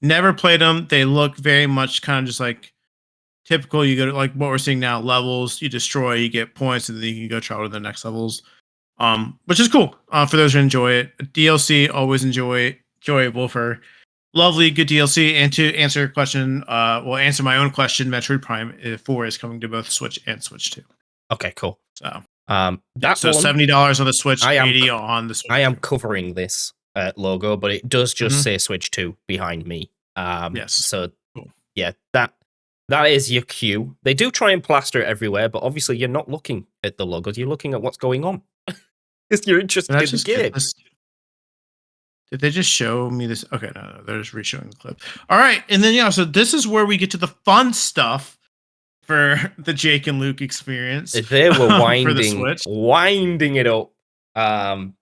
never played them. They look very much kind of just like typical. You go to like what we're seeing now, levels. You destroy, you get points, and then you can go travel to the next levels. Which is cool for those who enjoy it. DLC always enjoyable for lovely good DLC. And to answer your question, answer my own question. Metroid Prime 4 is coming to both Switch and Switch 2. Okay, cool. So so $70 on the Switch, $80 on the Switch. I am covering this logo, but it does just say Switch 2 behind me. Yes. So cool. Yeah, that is your cue. They do try and plaster it everywhere, but obviously you're not looking at the logos. You're looking at what's going on. Because you're interested in the game. Did they just show me this? Okay, no, they're just re-showing the clip. All right, and then so this is where we get to the fun stuff for the Jake and Luke experience. They were winding it up. And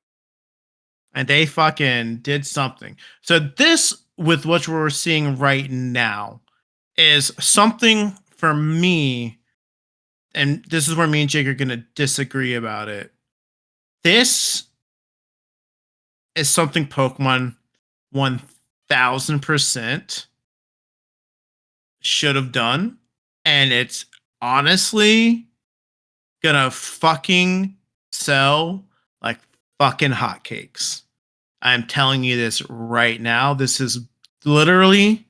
they fucking did something. So this, with what we're seeing right now, is something for me, and this is where me and Jake are going to disagree about it. This is something Pokemon 1000% should have done. And it's honestly gonna fucking sell like fucking hotcakes. I'm telling you this right now. This is literally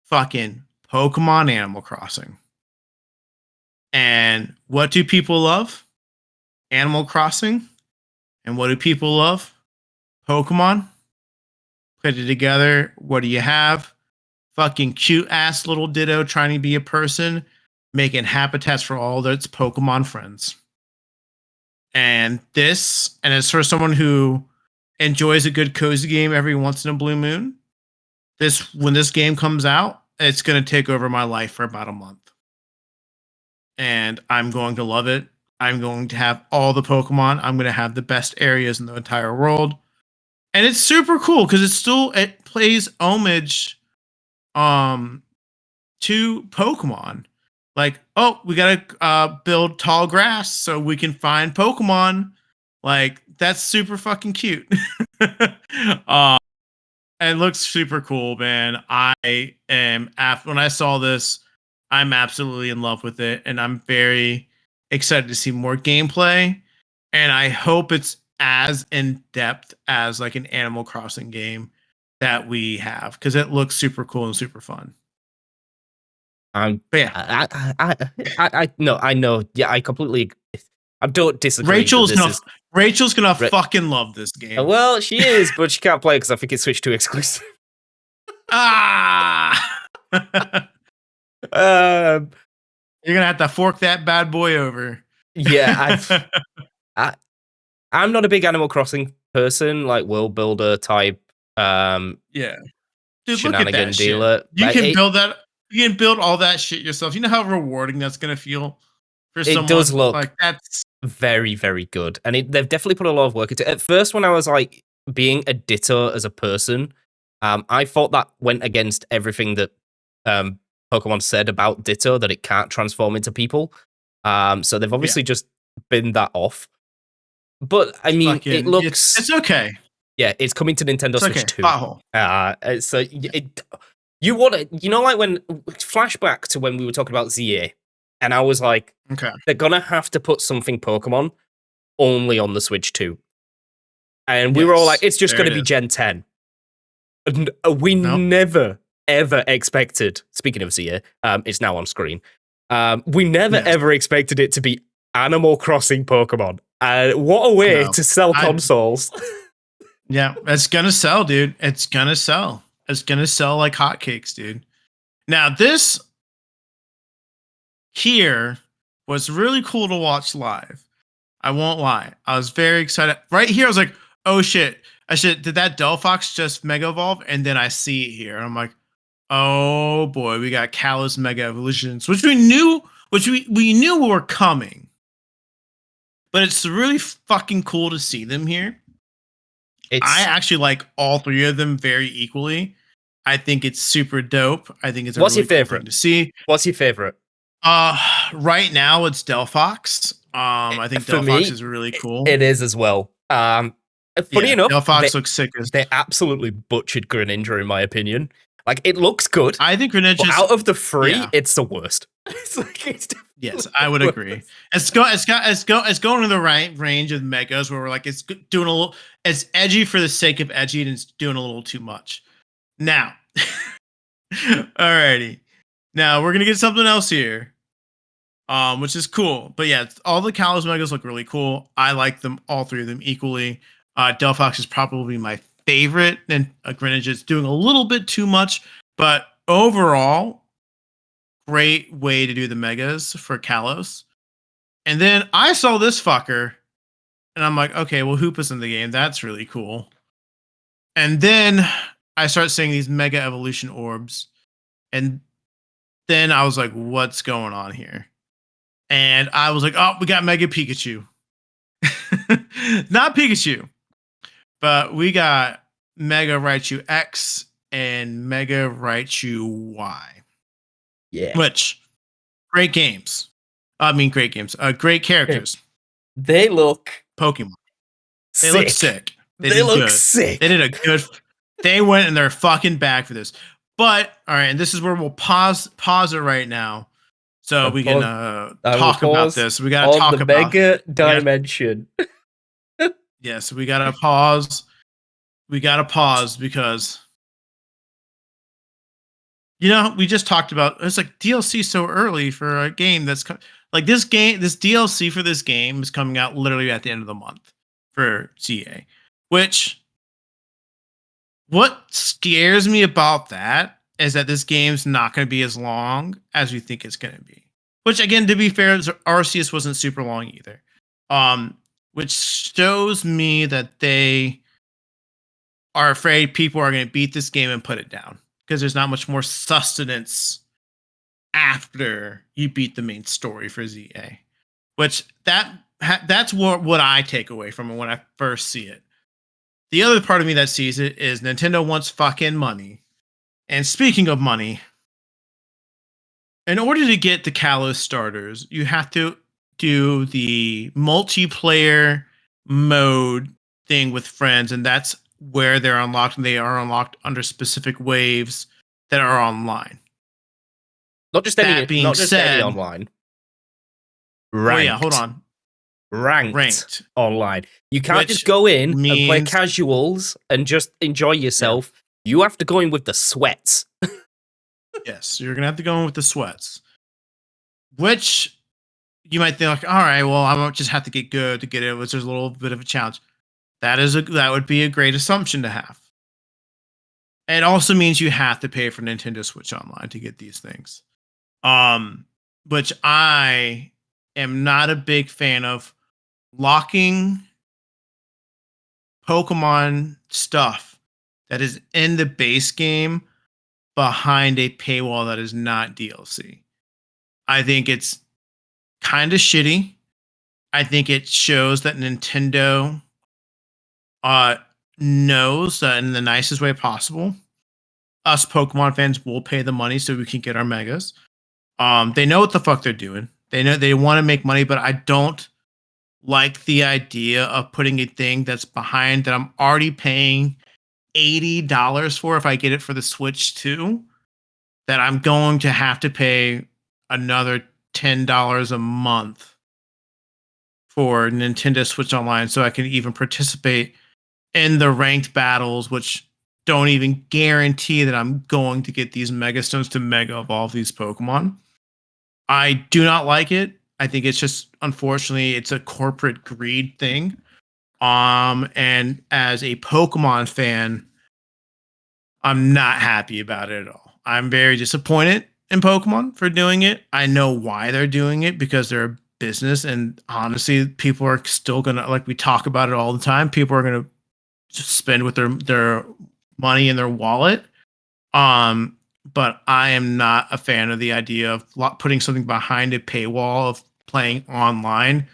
fucking Pokemon Animal Crossing. And what do people love? Animal Crossing. And what do people love? Pokemon. Put it together. What do you have? Fucking cute ass little Ditto trying to be a person, making habitats for all its Pokemon friends. And as for someone who enjoys a good cozy game every once in a blue moon, when this game comes out, it's going to take over my life for about a month. And I'm going to love it. I'm going to have all the Pokemon. I'm going to have the best areas in the entire world. And it's super cool because it plays homage to Pokemon. Like, oh, we gotta build tall grass so we can find Pokemon. Like, that's super fucking cute. And it looks super cool, man. When I saw this, I'm absolutely in love with it, and I'm very excited to see more gameplay, and I hope it's as in depth as like an Animal Crossing game that we have because it looks super cool and super fun. I'm, But yeah, no, I know. Yeah, I completely. I don't disagree that Rachel's this gonna is. Rachel's gonna Re- fucking love this game. well, she is, but she can't play because I think it's Switch 2 exclusive. Ah, um, you're gonna have to fork that bad boy over. yeah, I, I'm not a big Animal Crossing person, like world builder type. Yeah. Dude, look at Shenanigan that shit. dealer. You can build that. You can build all that shit yourself. You know how rewarding that's gonna feel for It does someone look like that's. very, very good, and they've definitely put a lot of work into it. At first, when I was like being a ditto as a person, I thought that went against everything that Pokemon said about Ditto, that it can't transform into people. So they've Yeah, obviously just been that off. But I mean, it fucking. It's looks okay. yeah, it's coming to Nintendo It's Switch okay. 2. Pothole. So you want to, like when flashback to when we were talking about ZA, and I was like, Okay. they're gonna have to put something Pokemon only on the Switch 2. And we were all like, Yes. it's just There going it to be is. Gen 10. And we Nope. never, ever expected, speaking of Zia, it's now on screen. We never, Yes. ever expected it to be Animal Crossing Pokemon. What a way No. to sell consoles. Yeah, it's gonna sell, dude. It's gonna sell. It's gonna sell like hotcakes, dude. Now, this here was really cool to watch live. I won't lie. I was very excited. Right here, I was like, oh shit. Did that Delphox just Mega Evolve? And then I see it here. And I'm like, oh boy, we got Kalos Mega Evolutions, which we knew, we knew were coming. But it's really fucking cool to see them here. I actually like all three of them very equally. I think it's super dope. I think it's a What's really your cool favorite? thing to see. What's your favorite? Right now it's Delphox. I think For Delphox me, is really cool. it is as well. Funny Yeah, enough, Delphox looks sick as. they absolutely butchered Greninja, in my opinion. Like, it looks good, I think but Greninja's. out of the three, Yeah. it's the worst. It's Yes, I would agree. It's going to the right range of megas where we're like it's doing a little. It's edgy for the sake of edgy, and it's doing a little too much. Now, alrighty. Now we're gonna get something else here, which is cool. But yeah, all the Kalos megas look really cool. I like them, all three of them equally. Delphox is probably my favorite, and Greninja is doing a little bit too much, but overall, great way to do the megas for Kalos. And then I saw this fucker, and I'm like, okay, well, Hoopa's in the game. That's really cool. And then I start seeing these mega evolution orbs, and then I was like, what's going on here? And I was like, oh, we got Mega Pikachu. Not Pikachu, but we got Mega Raichu X and Mega Raichu Y. Yeah. Which, great games. I mean, great games. Great characters. They look Pokemon. They sick. look sick. They look good. sick. They did a good. They went in their fucking bag for this. But all right, and this is where we'll pause it right now, so we can talk about this. We gotta talk the about mega dimension. Yes, we gotta pause. We gotta pause because we just talked about it's like DLC so early for a game that's like this game. This DLC for this game is coming out literally at the end of the month for CA, which. What scares me about that is that this game's not going to be as long as we think it's going to be. Which, again, to be fair, Arceus wasn't super long either. Which shows me that they are afraid people are going to beat this game and put it down because there's not much more sustenance after you beat the main story for ZA. Which that's what I take away from it when I first see it. The other part of me that sees it is Nintendo wants fucking money. And speaking of money, in order to get the Kalos starters, you have to do the multiplayer mode thing with friends, and that's where they're unlocked, and they are unlocked under specific waves that are online. Not just any online. Oh yeah, hold ranked. on. Ranked Ranked, online. You can't just which go in and play means casuals and just enjoy yeah, yourself. You have to go in with the sweats. yes, you're gonna have to go in with the sweats. Which you might think like, all right, well, I won't just have to get good to get it, which is a little bit of a challenge. That would be a great assumption to have. It also means you have to pay for Nintendo Switch Online to get these things. Um, which I am not a big fan of locking Pokemon stuff that is in the base game behind a paywall that is not DLC. I think it's kind of shitty. I think it shows that Nintendo uh knows that in the nicest way possible, us Pokemon fans will pay the money so we can get our megas. They know what the fuck they're doing. They know they want to make money, but I don't like the idea of putting a thing that's behind that I'm already paying $80 for if I get it for the Switch 2, that I'm going to have to pay another $10 a month for Nintendo Switch Online so I can even participate in the ranked battles, which don't even guarantee that I'm going to get these Mega Stones to Mega Evolve these Pokemon. I do not like it. I think it's just unfortunately it's a corporate greed thing. And as a Pokemon fan, I'm not happy about it at all. I'm very disappointed in Pokemon for doing it. I know why they're doing it because they're a business, and honestly, people are still gonna like we talk about it all the time. People are gonna just spend with their money in their wallet. Um, but I am not a fan of the idea of putting something behind a paywall of playing online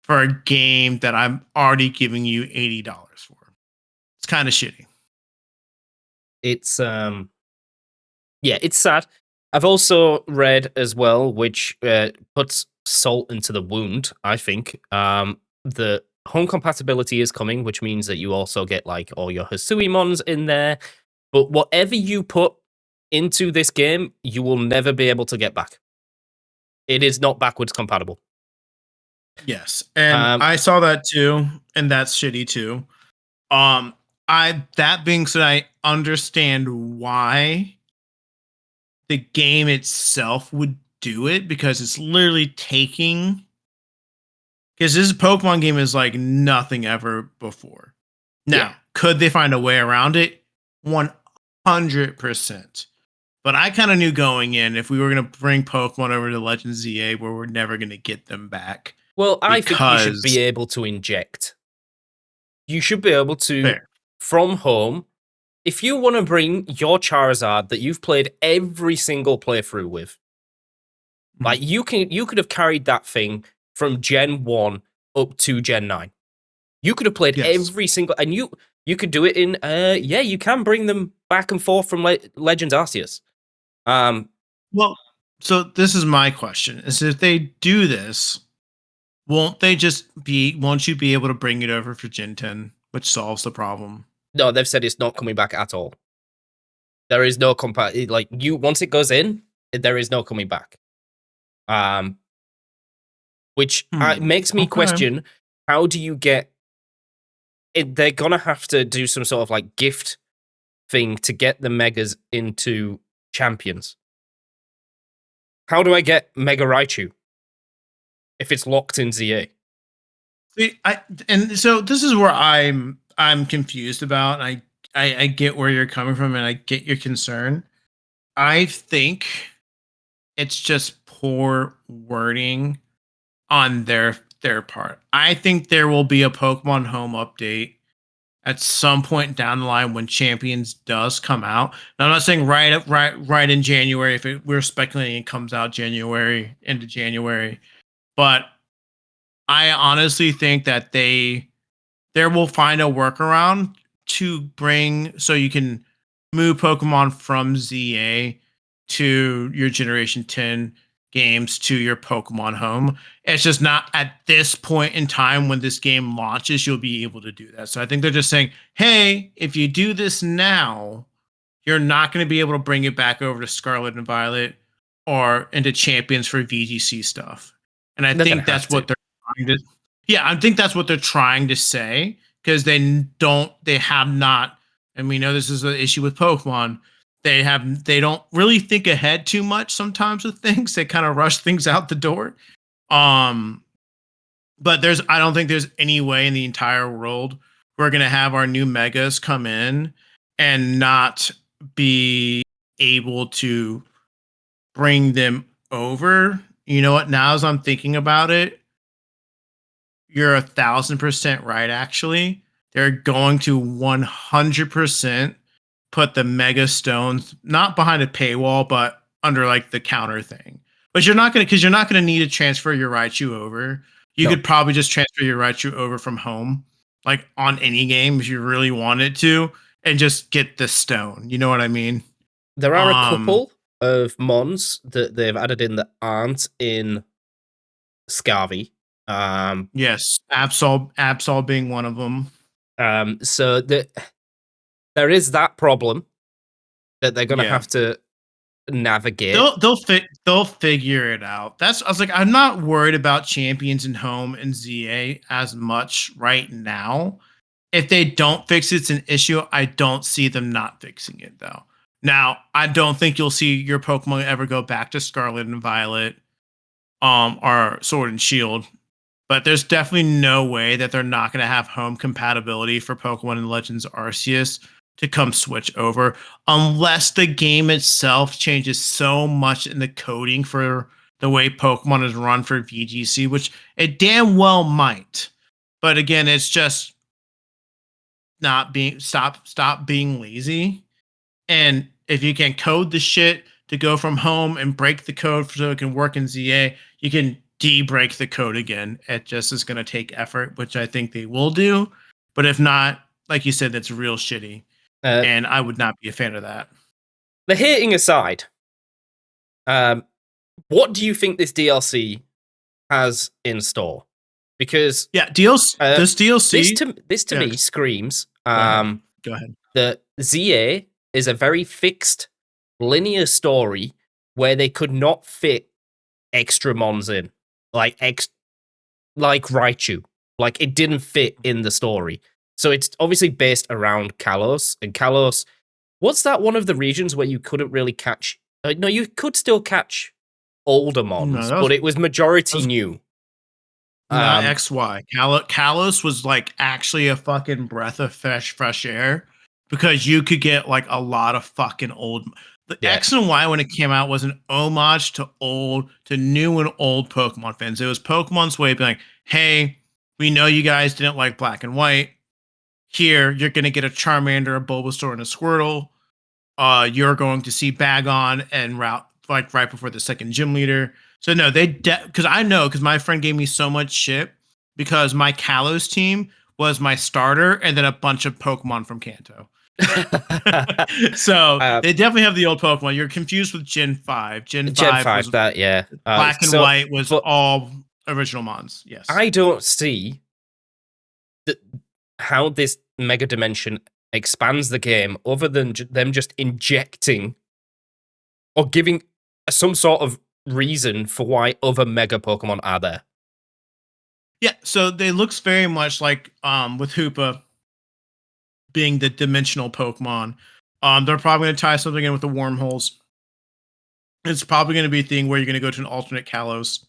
for a game that I'm already giving you $80 for. It's kind of shitty. It's yeah, it's sad. I've also read as well, which puts salt into the wound. I think the home compatibility is coming, which means that you also get like all your Hisuimons in there. But whatever you put into this game, you will never be able to get back. It is not backwards compatible. Yes, and Um, I saw that too, and that's shitty too. Um, I that being said, I understand why the game itself would do it because it's literally taking because this Pokemon game is like nothing ever before. yeah. Now, could they find a way around it? 100%. But I kind of knew going in if we were going to bring Pokemon over to Legends ZA where we're never going to get them back Well, I think you should because be able to inject. You should be able to, fair. from home, if you want to bring your Charizard that you've played every single playthrough with, like Mhm. you could have carried that thing from Gen 1 up to Gen 9. You could have played Yes. every single and you could do it in yeah, you can bring them back and forth from Legends Arceus. Um Well, so this is my question: is if they do this, won't you be able to bring it over for Gen 10, which solves the problem? no, they've said it's not coming back at all. There is no like you once it goes in, there is no coming back. Um which makes me Okay. question how do you get it, they're gonna have to do some sort of like gift thing to get the megas into champions. How do I get Mega Raichu if it's locked in ZA? See, and so this is where I'm confused about. I get where you're coming from, and I get your concern. I think it's just poor wording on their part. I think there will be a Pokemon Home update at some point down the line when Champions does come out. Now, I'm not saying right in January. We're speculating it comes out January into January, but I honestly think that there will find a workaround to bring so you can move Pokemon from ZA to your Generation 10 games to your Pokemon home. It's just not at this point in time when this game launches, you'll be able to do that. So I think they're just saying, hey, if you do this now, you're not going to be able to bring it back over to Scarlet and Violet or into Champions for VGC stuff. And I They're gonna think have that's to. what they're trying to. Yeah, I think that's what they're trying to say because they have not, and we know this is an issue with Pokemon. They don't really think ahead too much sometimes with things. They kind of rush things out the door. Um, but I don't think there's any way in the entire world we're gonna have our new megas come in and not be able to bring them over. You know what? Now, as I'm thinking about it, you're 1,000% right. Actually, they're going to 100% put the mega stones not behind a paywall, but under like the counter thing. But you're not gonna need to transfer your Raichu over. You No, could probably just transfer your Raichu over from home, like on any game if you really wanted to, and just get the stone. You know what I mean? there are a Um, couple of mons that they've added in that aren't in Scarvy. Um, yes, Absol being one of them. so there is that problem that they're gonna Yeah. have to navigate. They'll figure it out. I was like, I'm not worried about champions and home and ZA as much right now. If they don't fix it's an issue. I don't see them not fixing it though. Now, I don't think you'll see your Pokemon ever go back to Scarlet and Violet, or Sword and Shield. But there's definitely no way that they're not going to have home compatibility for Pokemon and Legends Arceus to come switch over unless the game itself changes so much in the coding for the way Pokemon is run for VGC, which it damn well might. But again, it's just not being stop being lazy. And if you can code the shit to go from home and break the code so it can work in ZA, you can de-break the code again. It just is going to take effort, which I think they will do. But if not, like you said, that's real shitty. Uh, And I would not be a fan of that. the hating aside, um, what do you think this DLC has in store? Because Yeah, deals. This DLC. this to Yeah, me screams go ahead. Go ahead. that ZA is a very fixed linear story where they could not fit extra mons in, like like Raichu, like it didn't fit in the story. So it's obviously based around Kalos, and Kalos. What's that one of the regions where you couldn't really catch? No, you could still catch older No, mons, but it was that majority was new. not Um, XY. Kalos was like actually a fucking breath of fresh air because you could get like a lot of fucking old. The yeah. X and Y when it came out was an homage to new and old Pokemon fans. It was Pokemon's way of being like, hey, we know you guys didn't like Black and White. Here, you're gonna get a Charmander, a Bulbasaur, and a Squirtle. You're going to see Bagon and Route like right before the second gym leader. So no, because I know because my friend gave me so much shit because my Kalos team was my starter and then a bunch of Pokemon from Kanto. So uh, they definitely have the old Pokemon. You're confused with Gen 5. Gen Gen 5 5, was that, yeah. Black and So, White was but all original Mons. Yes. I don't see the, how this Mega Dimension expands the game other than them just injecting or giving some sort of reason for why other Mega Pokemon are there. Yeah, so they looks very much like with Hoopa being the dimensional Pokemon. They're probably going to tie something in with the wormholes. It's probably going to be a thing where you're going to go to an alternate Kalos,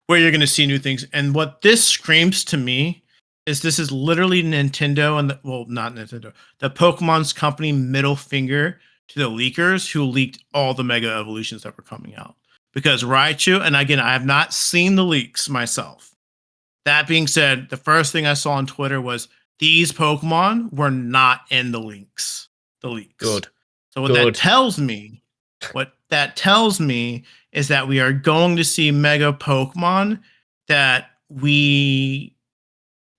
where you're going to see new things. And what this screams to me is this is literally Nintendo and well, not Nintendo, the Pokemon's company middle finger to the leakers who leaked all the Mega Evolutions that were coming out. Because Raichu, and again, I have not seen the leaks myself. That being said, the first thing I saw on Twitter was these Pokemon were not in the leaks. The leaks. Good. So what that tells me is that we are going to see Mega Pokemon that we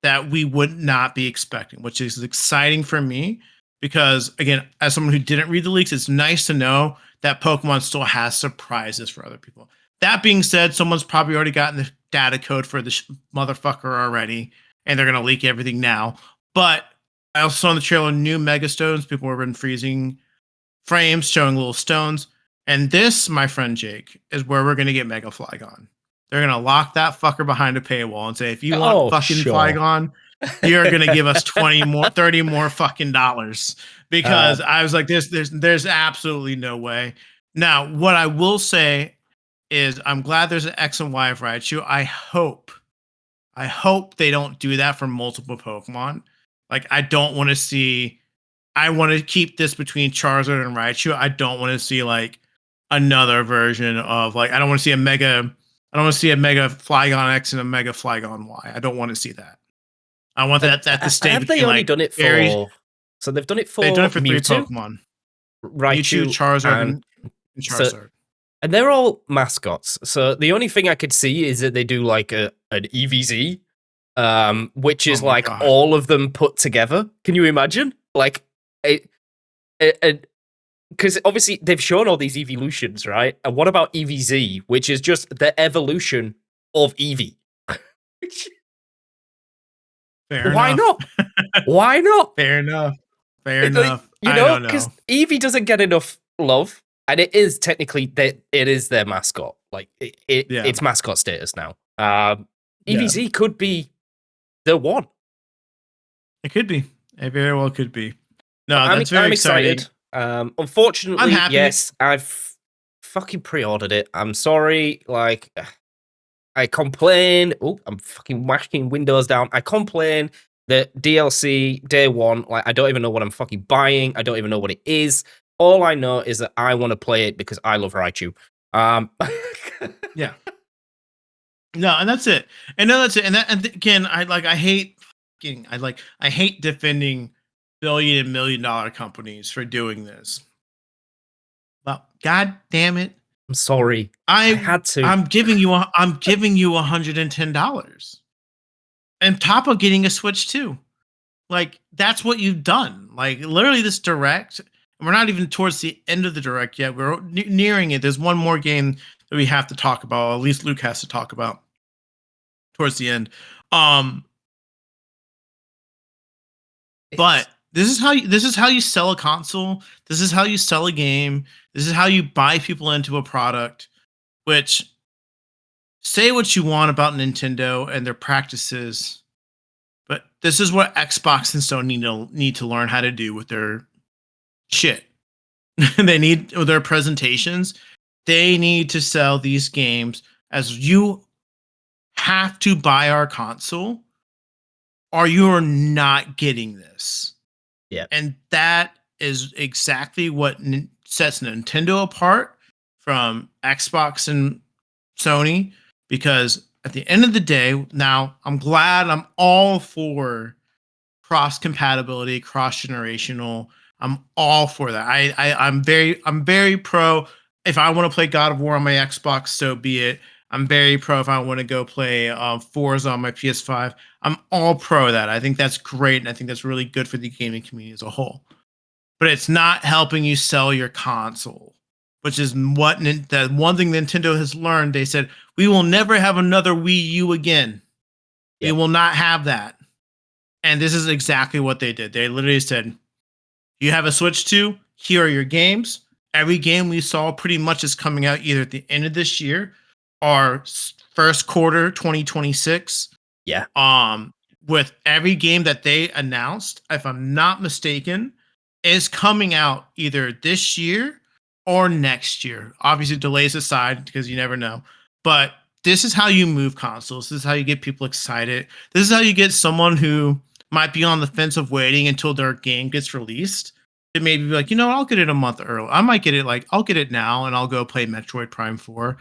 would not be expecting, which is exciting for me because again, as someone who didn't read the leaks, it's nice to know that Pokemon still has surprises for other people. That being said, someone's probably already gotten the data code for the motherfucker already, and they're gonna leak everything now. But I also saw in the trailer new Mega Stones. People have been freezing frames showing little stones. And this, my friend Jake, is where we're gonna get Mega Flygon. they're gonna lock that fucker behind a paywall and say, if you want Oh, fucking sure. Flygon, you're gonna give us 30 more fucking dollars. Because I was like, there's absolutely no way. Now, what I will say is I'm glad there's an X and Y of Raichu. I hope they don't do that for multiple Pokemon. Like, I don't want to see. I want to keep this between Charizard and Raichu. I don't want to see like another version of like. I don't want to see a Mega. I don't want to see a Mega Flygon X and a Mega Flygon Y. I don't want to see that. I want that to stay have between they only like done it very. for? So they've done it for They've done it for three Mewtwo, Pokemon: Mewtwo, Raichu, Charizard, and and so Charizard. and they're all mascots. So the only thing I could see is that they do like an EVZ, which is like God. all of them put together. Can you imagine? Like, because obviously they've shown all these evolutions, right? And what about EVZ, which is just the evolution of Eevee? Why enough. not? Why not? Fair enough. Fair enough. You know, because Eevee doesn't get enough love, and it is technically it is their mascot. Like it's mascot status now. EVZ could be the one. It could be. It very well could be. No, I'm very excited. Unfortunately, I'm happy. Yes, I've fucking pre-ordered it. I'm sorry. Like, I complain. Oh, I'm fucking whacking windows down. I complain that DLC day one, like, I don't even know what I'm fucking buying. I don't even know what it is. All I know is that I want to play it because I love Raichu. Yeah. No, and that's it. And no, that's it. And again, I hate defending billion and $1 million companies for doing this. Well, god damn it. I'm sorry. I had to. I'm giving you $110. And top of getting a Switch too. Like, that's what you've done. Like, literally this direct, we're not even towards the end of the direct yet. We're nearing it. There's one more game that we have to talk about. At least Luke has to talk about towards the end. But this is how you sell a console. This is how you sell a game. This is how you buy people into a product. Which, say what you want about Nintendo and their practices, but this is what Xbox and Sony need to learn how to do with their shit. They need with their presentations. They need to sell these games as you have to buy our console or you are not getting this. Yeah. And that is exactly what sets Nintendo apart from Xbox and Sony, because at the end of the day, now I'm all for cross compatibility, cross generational. I'm all for that. I'm very pro. If I want to play God of War on my Xbox, so be it. I'm very pro if I want to go play Forza on my PS5. I'm all pro that. I think that's great, and I think that's really good for the gaming community as a whole. But it's not helping you sell your console, which is what the one thing Nintendo has learned. They said, we will never have another Wii U again. Yep. We will not have that. And this is exactly what they did. They literally said, you have a Switch 2, here are your games. Every game we saw pretty much is coming out either at the end of this year or first quarter 2026. Yeah. With every game that they announced, if I'm not mistaken, is coming out either this year or next year. Obviously, delays aside, because you never know. But this is how you move consoles. This is how you get people excited. This is how you get someone who might be on the fence of waiting until their game gets released to maybe be like, you know, I'll get it a month early. I might get it I'll get it now and I'll go play Metroid Prime 4.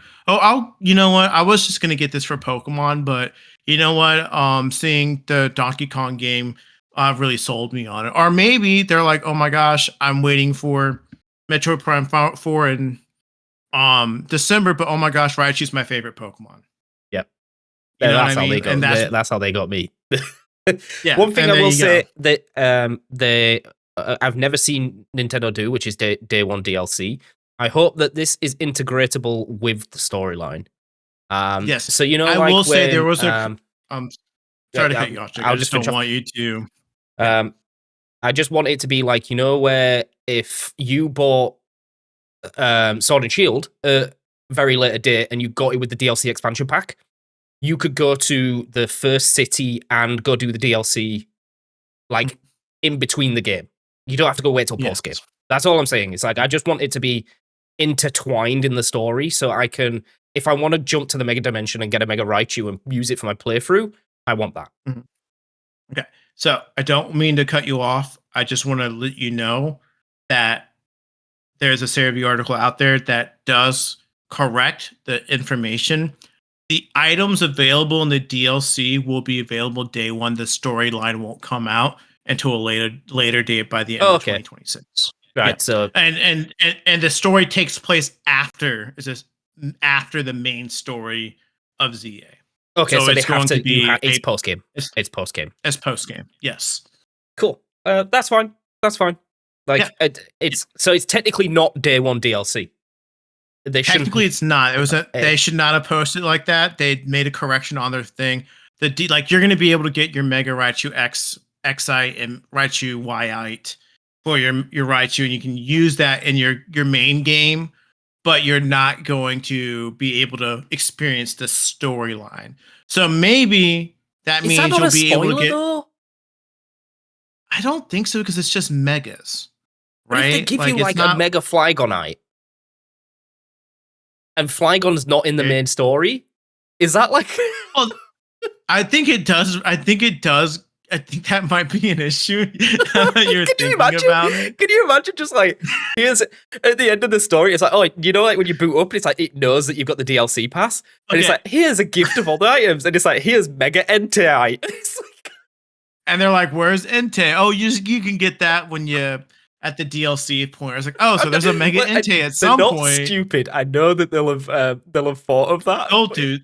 You know what? I was just going to get this for Pokemon, but you know what? Seeing the Donkey Kong game really sold me on it. Or maybe they're like, oh my gosh, I'm waiting for Metroid Prime 4 in December, but oh my gosh, Raichu's my favorite Pokemon. Yep. You know what I mean? That's how they got me. Yeah. One thing I will say that I've never seen Nintendo do, which is day one DLC. I hope that this is integratable with the storyline. Yes. So you know, I will say there was a. Sorry to cut you off, Jake. I just don't want you to. I just want it to be like, you know, where if you bought Sword and Shield, very later date and you got it with the DLC expansion pack, you could go to the first city and go do the DLC like in between the game. You don't have to go wait till post game. That's all I'm saying. It's like I just want it to be intertwined in the story so I can, if I want to jump to the Mega Dimension and get a Mega Raichu and use it for my playthrough, I want that. Okay. So I don't mean to cut you off. I just want to let you know that there's a Cerebi article out there that does correct the information. The items available in the DLC will be available day one. The storyline won't come out until a later date by the end of 2026. Right. So and the story takes place after the main story of ZA. Okay, so they have to be it's post game. It's post game. It's post game. Yes. Cool. That's fine. That's fine. Like it's so it's technically not day one DLC. Technically, it's not. It was they should not have posted like that. They made a correction on their thing. Like you're going to be able to get your Mega Raichu XI and Raichu YI for your Raichu, and you can use that in your main game, but you're not going to be able to experience the storyline. So maybe that means you'll be able to get. Though? I don't think so because it's just megas, right? But if they give you like a Mega Flygonite, and Flygon's not in the main story, is that like? Well, I think it does. I think that might be an issue. You're thinking about it. Can you imagine just like, here's at the end of the story, it's like, oh, you know, like when you boot up, it's like, it knows that you've got the DLC pass. And it's like, here's a gift of all the items. And it's like, here's Mega Entei. And they're like, where's Entei? Oh, you can get that when you at the DLC point. It's like, oh, so there's a Mega Entei at some point. They're not stupid. I know that they'll have thought of that.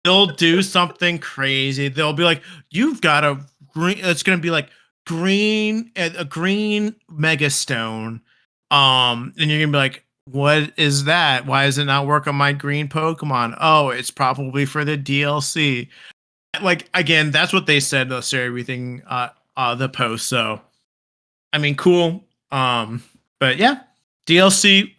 They'll do something crazy. They'll be like, you've got a green. It's gonna be like a green Mega Stone. And you're gonna be like, what is that? Why does it not work on my green Pokemon? Oh, it's probably for the DLC. Like again, that's what they said. The everything, the post. So, I mean, cool. But yeah, DLC.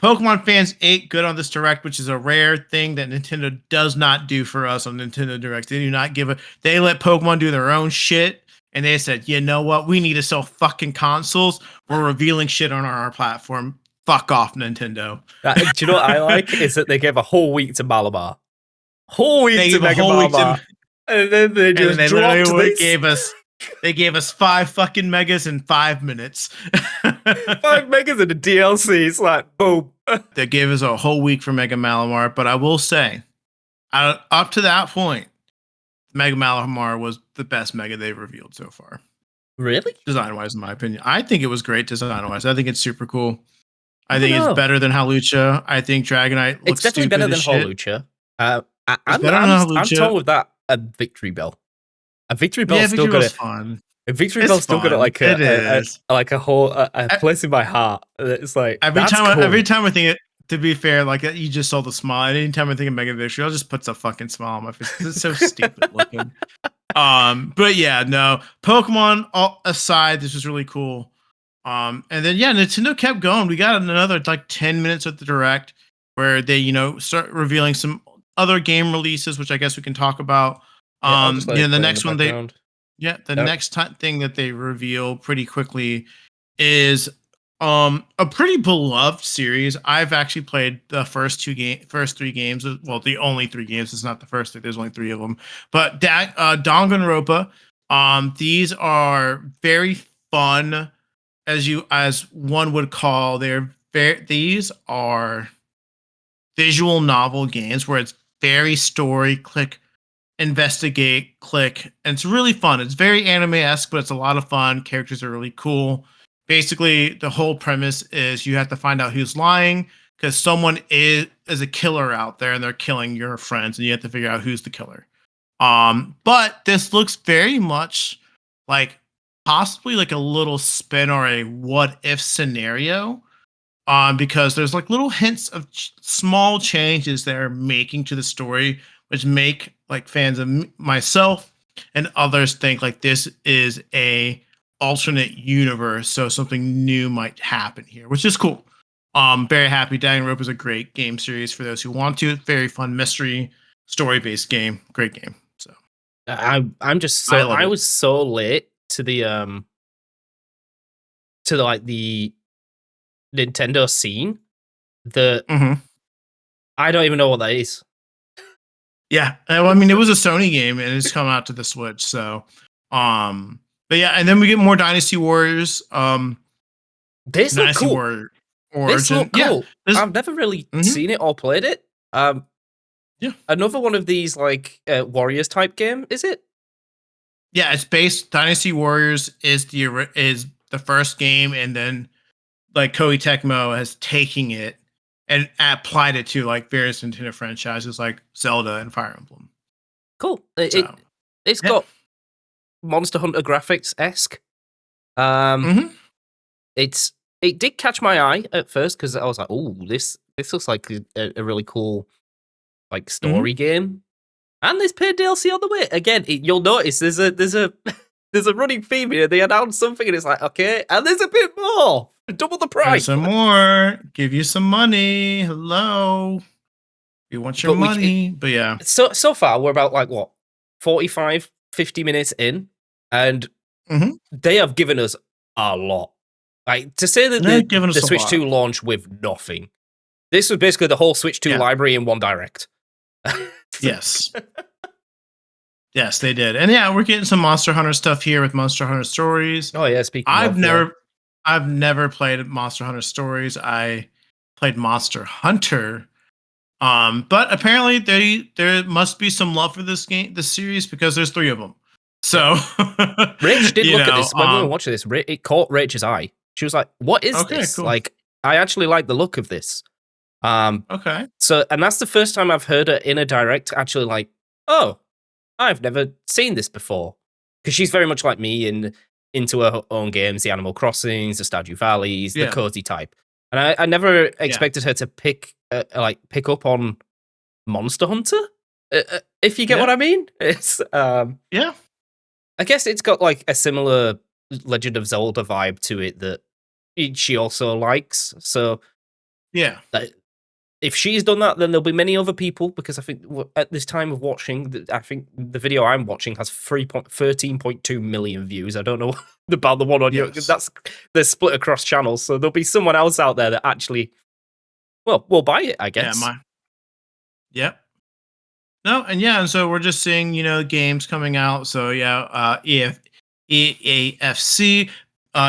Pokemon fans ate good on this Direct, which is a rare thing that Nintendo does not do for us on Nintendo Direct. They do not they let Pokemon do their own shit, and they said, you know what? We need to sell fucking consoles. We're revealing shit on our platform. Fuck off, Nintendo. Do you know what I like? Is that they gave a whole week to Malamar. Whole week to Mega Malamar. And then they just They gave us 5 fucking megas in 5 minutes. 5 megas in the DLC. It's like, boom. They gave us a whole week for Mega Malamar, but I will say, up to that point, Mega Malamar was the best Mega they've revealed so far. Really? Design-wise, in my opinion. I think it was great design-wise. I think it's super cool. I think it's better than Hawlucha. I think Dragonite looks definitely better than Hawlucha. I'm told with that a Victory Bell. A Victory Bell's still got fun. A Victory Bell's still got like a whole place in my heart. It's like every time I think it. To be fair, like you just saw the smile. Anytime I think of Mega Victory, I'll just put a fucking smile on my face. It's so stupid looking. But yeah, no. Pokemon all aside, this was really cool. And then Nintendo kept going. We got another like 10 minutes of the Direct where they, start revealing some other game releases, which I guess we can talk about. The next one next thing that they reveal pretty quickly is a pretty beloved series. I've actually played the first 3 games. Well, the only 3 games. It's not the first 3. There's only 3 of them. But that Danganronpa. These are very fun, as one would call. These are visual novel games where it's very story click. Investigate, click, and it's really fun. It's very anime-esque, but it's a lot of fun. Characters are really cool. Basically, the whole premise is you have to find out who's lying because someone is a killer out there and they're killing your friends, and you have to figure out who's the killer. But this looks very much like possibly like a little spin or a what if scenario. Because there's like little hints of small changes they're making to the story, which make like fans of myself and others think like this is a alternate universe, so something new might happen here, which is cool. Very happy. Danganronpa is a great game series for those who want to. Very fun mystery, story-based game. Great game. So I'm just I so love it. was so late to the the Nintendo scene that Hmm. I don't even know what that is. Yeah, well, I mean, it was a Sony game, and it's come out to the Switch. So, but yeah, and then we get more Dynasty Warriors. This look Dynasty cool. Warrior This Origin. look Yeah, cool. this. I've never really Mhm. seen it or played it. Yeah, Another one of these like Warriors type game, is it? yeah. It's based. Dynasty Warriors is the first game, and then like Koei Tecmo has taken it and applied it to like various Nintendo franchises like Zelda and Fire Emblem. Cool. So It's yeah. got Monster Hunter graphics esque. Um, Hmm. it did catch my eye at first because I was like, oh, this looks like a really cool like Hmm. story game. And there's paid DLC on the way. Again, you'll notice there's a there's a running theme here. They announce something and it's like, okay, and there's a bit more. Double the There's price. some more. Give you some money. Hello. We want your But money. But yeah. so far we're about like what 45, 50 minutes in, and Hmm. they have given us a lot. Like to say that They're giving the us a Switch lot. 2 launched with nothing. This was basically the whole Switch 2 Yeah. library in one direct. Yes. Yes, they did. And yeah, we're getting some Monster Hunter stuff here with Monster Hunter Stories. Oh yeah, speaking I've of, yeah. never I've never played Monster Hunter Stories. I played Monster Hunter. But apparently there must be some love for this series because there's 3 of them. So Rach did you look at know, this when we were watching this. It caught Rach's eye. She was like, "What is okay, this? cool. Like, I actually like the look of this." Okay. So, and that's the first time I've heard her in a direct actually like, "Oh, I've never seen this before," because she's very much like me and into her own games, the Animal Crossings, the Stardew Valleys, the Yeah. cozy type. And I never Yeah. expected her to pick up on Monster Hunter, if you get what Yeah. I mean. It's Yeah. I guess it's got like a similar Legend of Zelda vibe to it that she also likes. So Yeah. that if she's done that, then there'll be many other people because I think at this time of watching, I think the video I'm watching has 13.2 million views. I don't know about the one on your. Yes. That's they're split across channels, so there'll be someone else out there that actually, well, will buy it. I Yeah, guess. Yep. No, and yeah, and so we're just seeing, games coming out. So yeah, EAFC,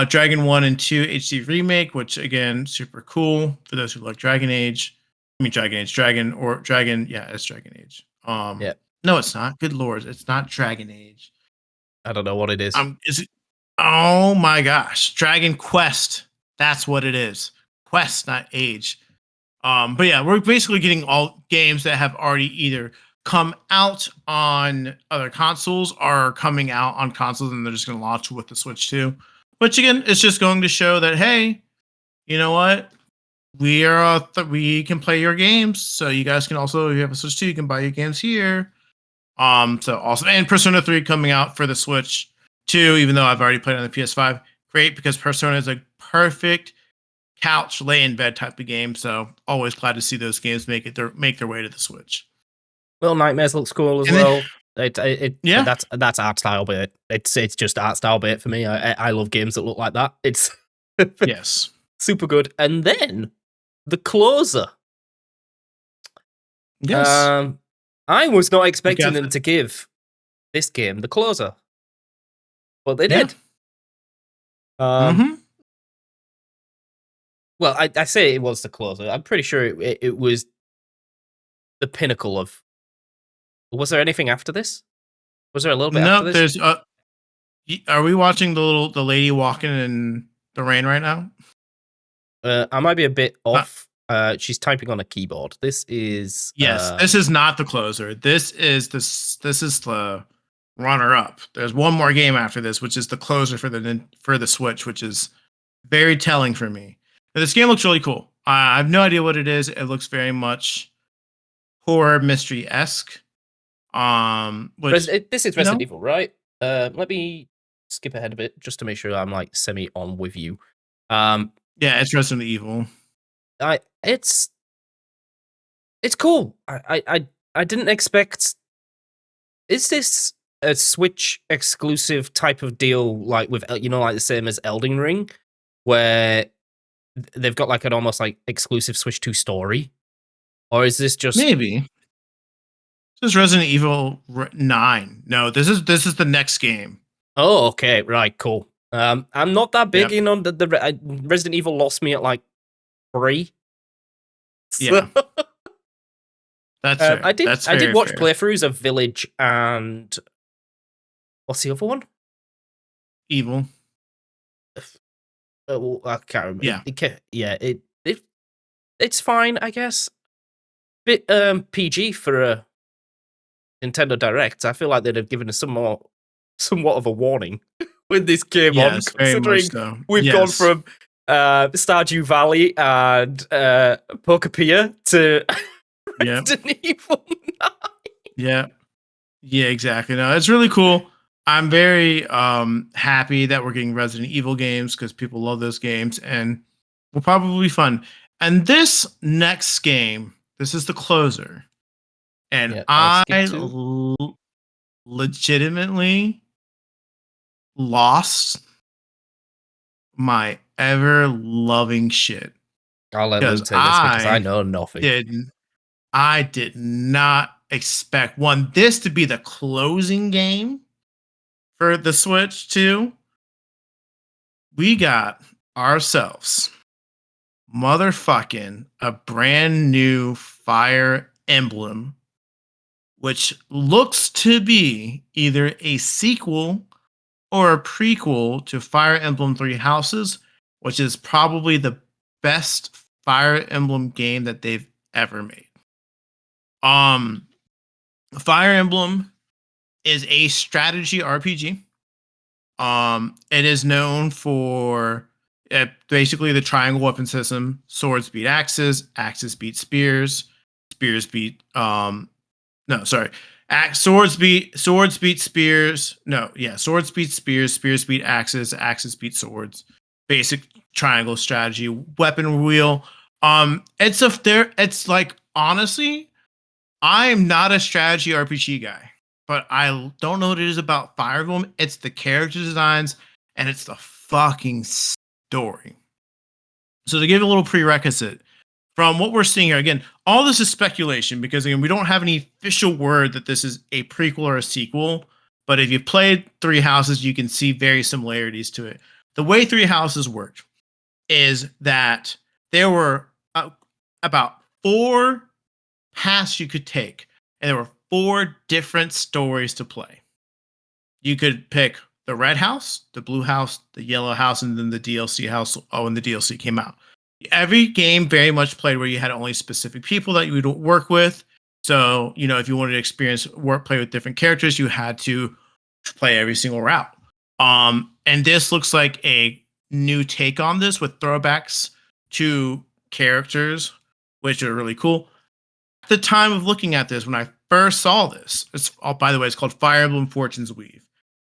Dragon 1 and 2 HD remake, which again, super cool for those who like Dragon Age. I mean Dragon Age, yeah, it's Dragon Age. Yeah, No, it's not. Good lord, it's not Dragon Age. I don't know what it is. Is it? Oh my gosh, Dragon Quest. That's what it is. Quest, not age. But yeah, we're basically getting all games that have already either come out on other consoles or are coming out on consoles and they're just going to launch with the Switch 2. Which again, it's just going to show that, hey, you know what? We can play your games. So you guys can also, if you have a Switch 2, you can buy your games here. So awesome. And Persona 3 coming out for the Switch 2, even though I've already played on the PS5. Great, because Persona is a perfect couch lay in bed type of game. So always glad to see those games make their way to the Switch. Little Nightmares looks cool as And then, well. yeah, That's art style bit. It's just art style bit for me. I love games that look like that. It's yes, super good. And then the closer. yes, I was not we expecting got them the, to give this game the closer, but they yeah, did. Um, mm-hmm. well, I say it was the closer. I'm pretty sure it was the pinnacle of. Was there anything after this? Was there a little bit after No, this? there's are we watching the lady walking in the rain right now? I might be a bit Uh, off. She's typing on a keyboard. This is yes, this is not the closer. This is the runner up. There's one more game after this, which is the closer for the Switch, which is very telling for me. But this game looks really cool. I have no idea what it is. It looks very much horror mystery esque. Which this is you Resident know, Evil, right? Let me skip ahead a bit just to make sure I'm like semi on with you. Um, yeah, it's Resident Evil. It's cool. I didn't expect. Is this a Switch exclusive type of deal, like with like the same as Elden Ring, where they've got like an almost like exclusive Switch 2 story, or is this just? Maybe. This is Resident Evil 9. No, this is the next game. Oh, okay, right, cool. I'm not that big Yep. in on the Resident Evil. Lost me at like 3. Yeah. So, That's fair. I did That's I did very watch fair. playthroughs of Village and what's the other one? Evil. Well, I can't remember. Yeah. It's fine, I guess. Bit PG for a Nintendo Direct. I feel like they'd have given us somewhat of a warning when this came on, Yes, very much considering so. we've gone Yes. from Stardew Valley and Pokepia to Yep. Resident Evil 9. Yeah. Yeah, exactly. No, it's really cool. I'm very happy that we're getting Resident Evil games because people love those games and will probably be fun. And this next game, this is the closer. And Yeah, I'll I skip to. legitimately lost my ever loving shit I'll let because Luke take this because I know nothing. I did not expect this to be the closing game for the Switch 2. We got ourselves motherfucking a brand new Fire Emblem, which looks to be either a sequel or a prequel to Fire Emblem Three Houses, which is probably the best Fire Emblem game that they've ever made. Fire Emblem is a strategy RPG. It is known for basically the triangle weapon system. Swords beat axes, axes beat spears, spears beat no, sorry. Swords beat spears. No, yeah, swords beat spears, spears beat axes, axes beat swords. Basic triangle strategy, weapon wheel. It's like honestly, I am not a strategy RPG guy, but I don't know what it is about Fire Emblem. It's the character designs and it's the fucking story. So to give a little prerequisite, from what we're seeing here, again, all this is speculation because again, we don't have any official word that this is a prequel or a sequel. But if you played Three Houses, you can see very similarities to it. The way Three Houses worked is that there were about 4 paths you could take, and there were 4 different stories to play. You could pick the red house, the blue house, the yellow house, and then the DLC house. Oh, and the DLC came out. Every game very much played where you had only specific people that you would work with. So, if you wanted to experience play with different characters, you had to play every single route. And this looks like a new take on this with throwbacks to characters, which are really cool. At the time of looking at this, when I first saw this, by the way, it's called Fire Emblem Fortune's Weave.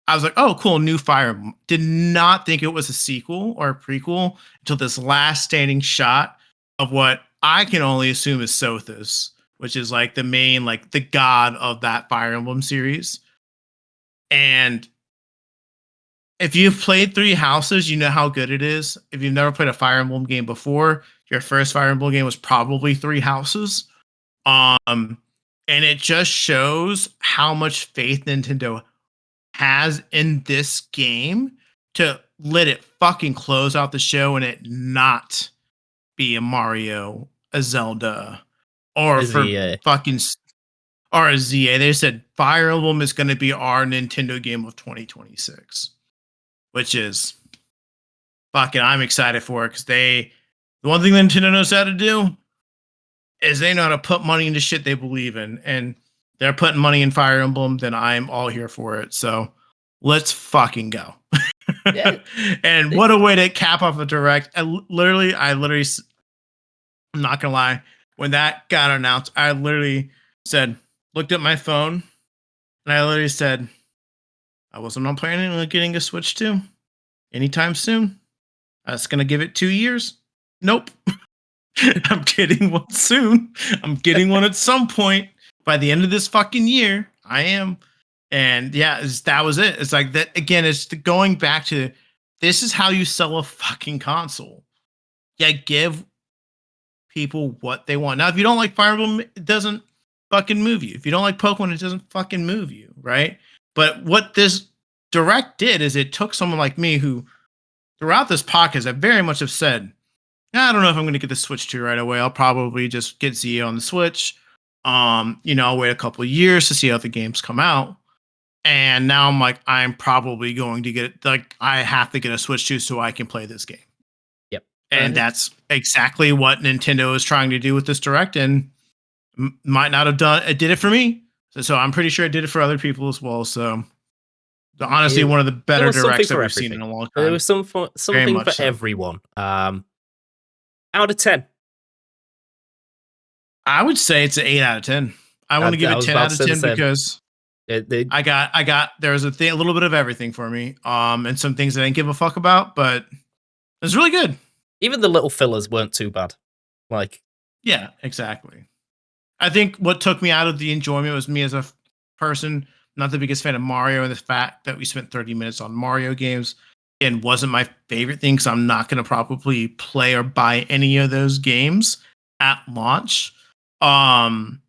I was like, oh, cool, new Fire Emblem. Did not think it was a sequel or a prequel until this last standing shot of what I can only assume is Sothis, which is like the main, like the god of that Fire Emblem series. And if you've played Three Houses, you know how good it is. If you've never played a Fire Emblem game before, your first Fire Emblem game was probably Three Houses. And it just shows how much faith Nintendo has in this game to let it fucking close out the show and it not be a Mario, a Zelda, or Is for he? fucking or a ZA. They said Fire Emblem is going to be our Nintendo game of 2026, which is fucking. I'm excited for it because the one thing Nintendo knows how to do is they know how to put money into shit they believe in, and they're putting money in Fire Emblem. Then I'm all here for it. So let's fucking go. Yeah. And what a way to cap off a direct. I'm not gonna lie, when that got announced, I literally looked at my phone, and I literally said, I wasn't on planning on getting a Switch 2 anytime soon. I was gonna give it 2 years. Nope. I'm getting one soon. I'm getting one at some point by the end of this fucking year. I am. And yeah, that was it. It's like that again. It's going back to this is how you sell a fucking console. Yeah, give people what they want. Now, if you don't like Fire Emblem, it doesn't fucking move you. If you don't like Pokemon, it doesn't fucking move you, right? But what this direct did is it took someone like me who, throughout this podcast, I very much have said, I don't know if I'm going to get the Switch 2 right away. I'll probably just get Z on the Switch. I'll wait a couple of years to see how the games come out. And now I'm like, I'm probably going to get I have to get a Switch 2 so I can play this game. Yep. And that's exactly what Nintendo is trying to do with this direct, and might not have done it. Did it for me, so I'm pretty sure it did it for other people as well. So honestly, one of the better directs that we've seen in a long time. There was something for everyone. Out of 10, I would say it's an 8 out of 10. I want to give it 10 out of 10 because I got there was a little bit of everything for me, and some things that I didn't give a fuck about, but it was really good. Even the little fillers weren't too bad. Yeah, exactly. I think what took me out of the enjoyment was me as a person, not the biggest fan of Mario, and the fact that we spent 30 minutes on Mario games and wasn't my favorite thing, because I'm not going to probably play or buy any of those games at launch. And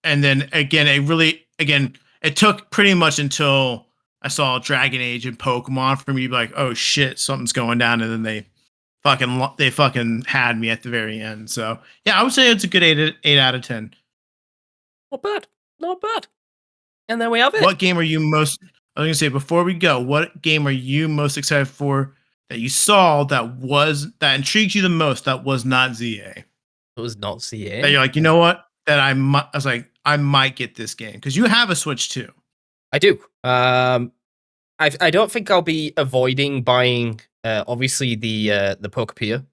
then again, it took pretty much until I saw Dragon Age and Pokemon for me to be like, oh shit, something's going down, and then they fucking had me at the very end. So yeah, I would say it's a good 8 out of 10. Not bad. And there we have it. What game are you most? I was gonna say before we go, what game are you most excited for that you saw that intrigued you the most that was not ZA? It was not ZA. That you're like, you know what? That I was like, I might get this game because you have a Switch too. I do. I don't think I'll be avoiding buying. Obviously the Pokepedia,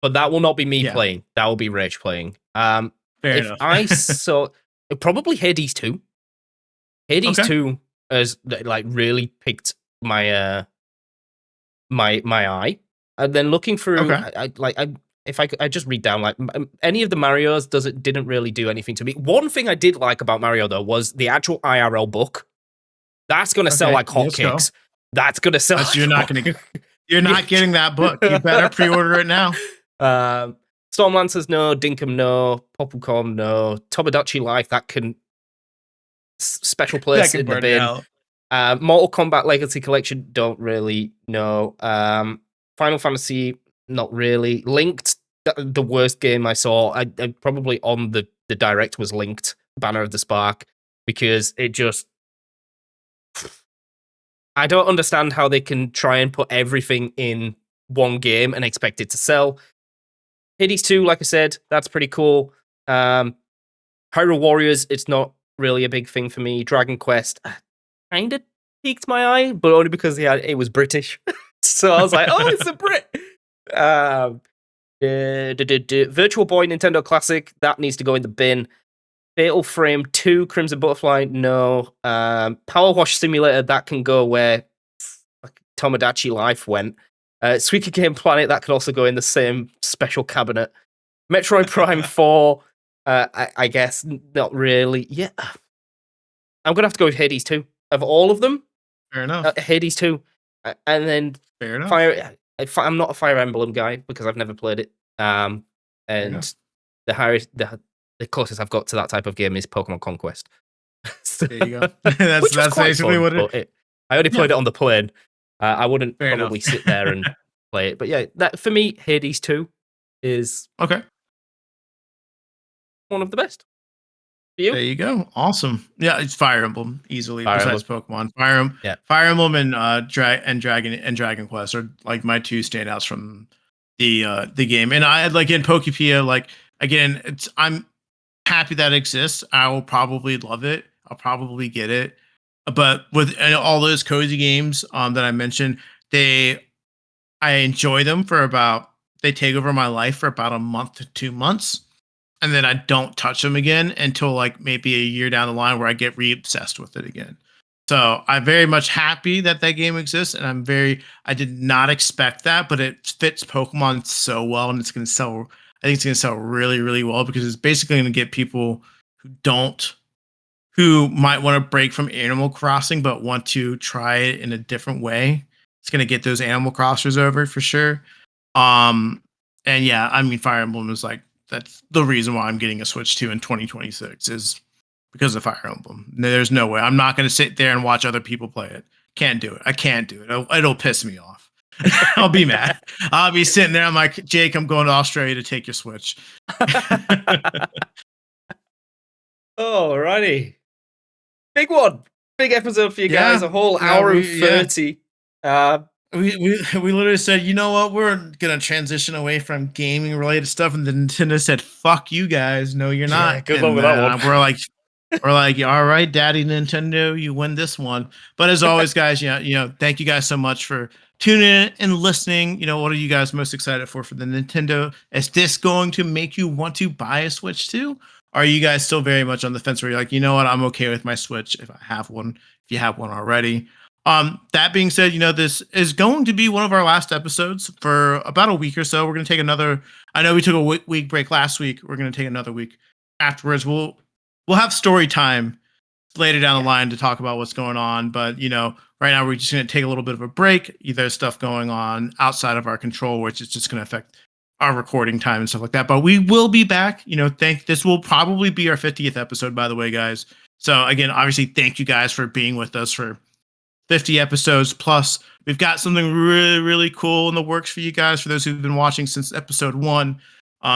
but that will not be me playing. That will be Rich playing. Fair enough. I saw probably Hades 2. Hades 2 has really picked my my eye. And then looking through, I just read down any of the Marios didn't really do anything to me. One thing I did like about Mario though was the actual IRL book. That's gonna sell like hotcakes. That's gonna sell. You're not getting that book. You better pre-order it now. Stormlancers, no. Dinkum, no. Popcorn, no. Tomodachi Life, that can special place in the bin. Mortal Kombat Legacy Collection, don't really know. Final Fantasy, not really. Linked, the worst game I saw. I probably on the direct was Linked, Banner of the Spark, because it just... I don't understand how they can try and put everything in one game and expect it to sell. Hades 2, like I said, that's pretty cool. Hyrule Warriors, it's not really a big thing for me. Dragon Quest kind of piqued my eye, but only because it was British. So I was like, oh, it's a Brit. Virtual Boy Nintendo Classic, that needs to go in the bin. Fatal Frame 2, Crimson Butterfly, no. Power Wash Simulator, that can go where Tomodachi Life went. Suika Game Planet, that could also go in the same special cabinet. Metroid Prime 4, I guess, not really. Yeah. I'm going to have to go with Hades 2. Of all of them, fair enough. Hades 2. And then fair enough. I'm not a Fire Emblem guy because I've never played it. And the closest I've got to that type of game is Pokemon Conquest. There you go. that's basically what I only played it on the plane. I wouldn't probably sit there and play it. But yeah, that for me, Hades 2 is one of the best. For you? There you go. Awesome. Yeah, it's Fire Emblem easily. Besides Pokemon, Fire Emblem and Dragon Quest are like my two standouts from the game. And I in Pokepedia, again, I'm happy that it exists. I will probably love it. I'll probably get it. But with all those cozy games that I mentioned, I enjoy them they take over my life for about a month to 2 months. And then I don't touch them again until maybe a year down the line where I get re-obsessed with it again. So I'm very much happy that game exists. And I did not expect that, but it fits Pokemon so well and it's going to sell I think it's going to sell really, really well because it's basically going to get people who might want to break from Animal Crossing but want to try it in a different way. It's going to get those Animal Crossers over for sure. And yeah, I mean, Fire Emblem is like, that's the reason why I'm getting a Switch 2 in 2026 is because of Fire Emblem. There's no way. I'm not going to sit there and watch other people play it. Can't do it. I can't do it. It'll piss me off. I'll be mad. I'll be sitting there. I'm like, Jake, I'm going to Australia to take your Switch. Alrighty. Big one. Big episode for you guys. A whole hour and 30. We literally said, you know what, we're gonna transition away from gaming related stuff, and then Nintendo said, "Fuck you guys, no, you're not." Yeah, good luck with that one. We're like, all right, Daddy Nintendo, you win this one. But as always, guys, thank you guys so much for tuning in and listening. What are you guys most excited for the Nintendo? Is this going to make you want to buy a Switch 2? Are you guys still very much on the fence where you're like, you know what, I'm okay with my Switch if I have one, if you have one already? That being said, this is going to be one of our last episodes for about a week or so. We're going to take I know we took a week break last week. We're going to take another week afterwards. We'll have story time later down the line to talk about what's going on. But, right now we're just going to take a little bit of a break. There's stuff going on outside of our control, which is just going to affect our recording time and stuff like that. But we will be back. This will probably be our 50th episode, by the way, guys. So again, obviously, thank you guys for being with us for 50 episodes plus. We've got something really, really cool in the works for you guys, for those who've been watching since episode 1.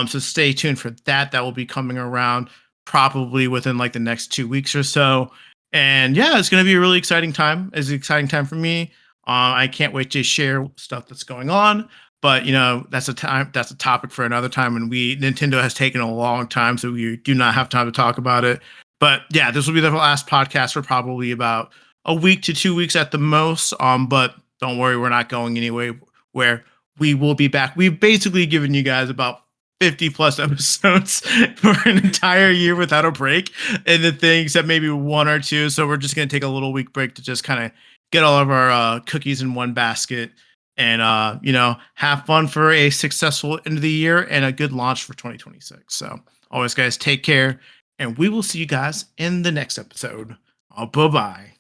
So stay tuned for that. That will be coming around probably within like the next 2 weeks or so. And yeah, it's going to be a really exciting time. It's an exciting time for me. I can't wait to share stuff that's going on. But that's a topic for another time. And Nintendo has taken a long time, so we do not have time to talk about it. But yeah, this will be the last podcast for probably about a week to 2 weeks at the most. But don't worry, we're not going anywhere. Where we will be back. We've basically given you guys about 50 plus episodes for an entire year without a break, and the thing except maybe 1 or 2. So we're just gonna take a little week break to just kind of get all of our cookies in one basket, and have fun for a successful end of the year and a good launch for 2026. So always, guys, take care, and we will see you guys in the next episode. Bye bye.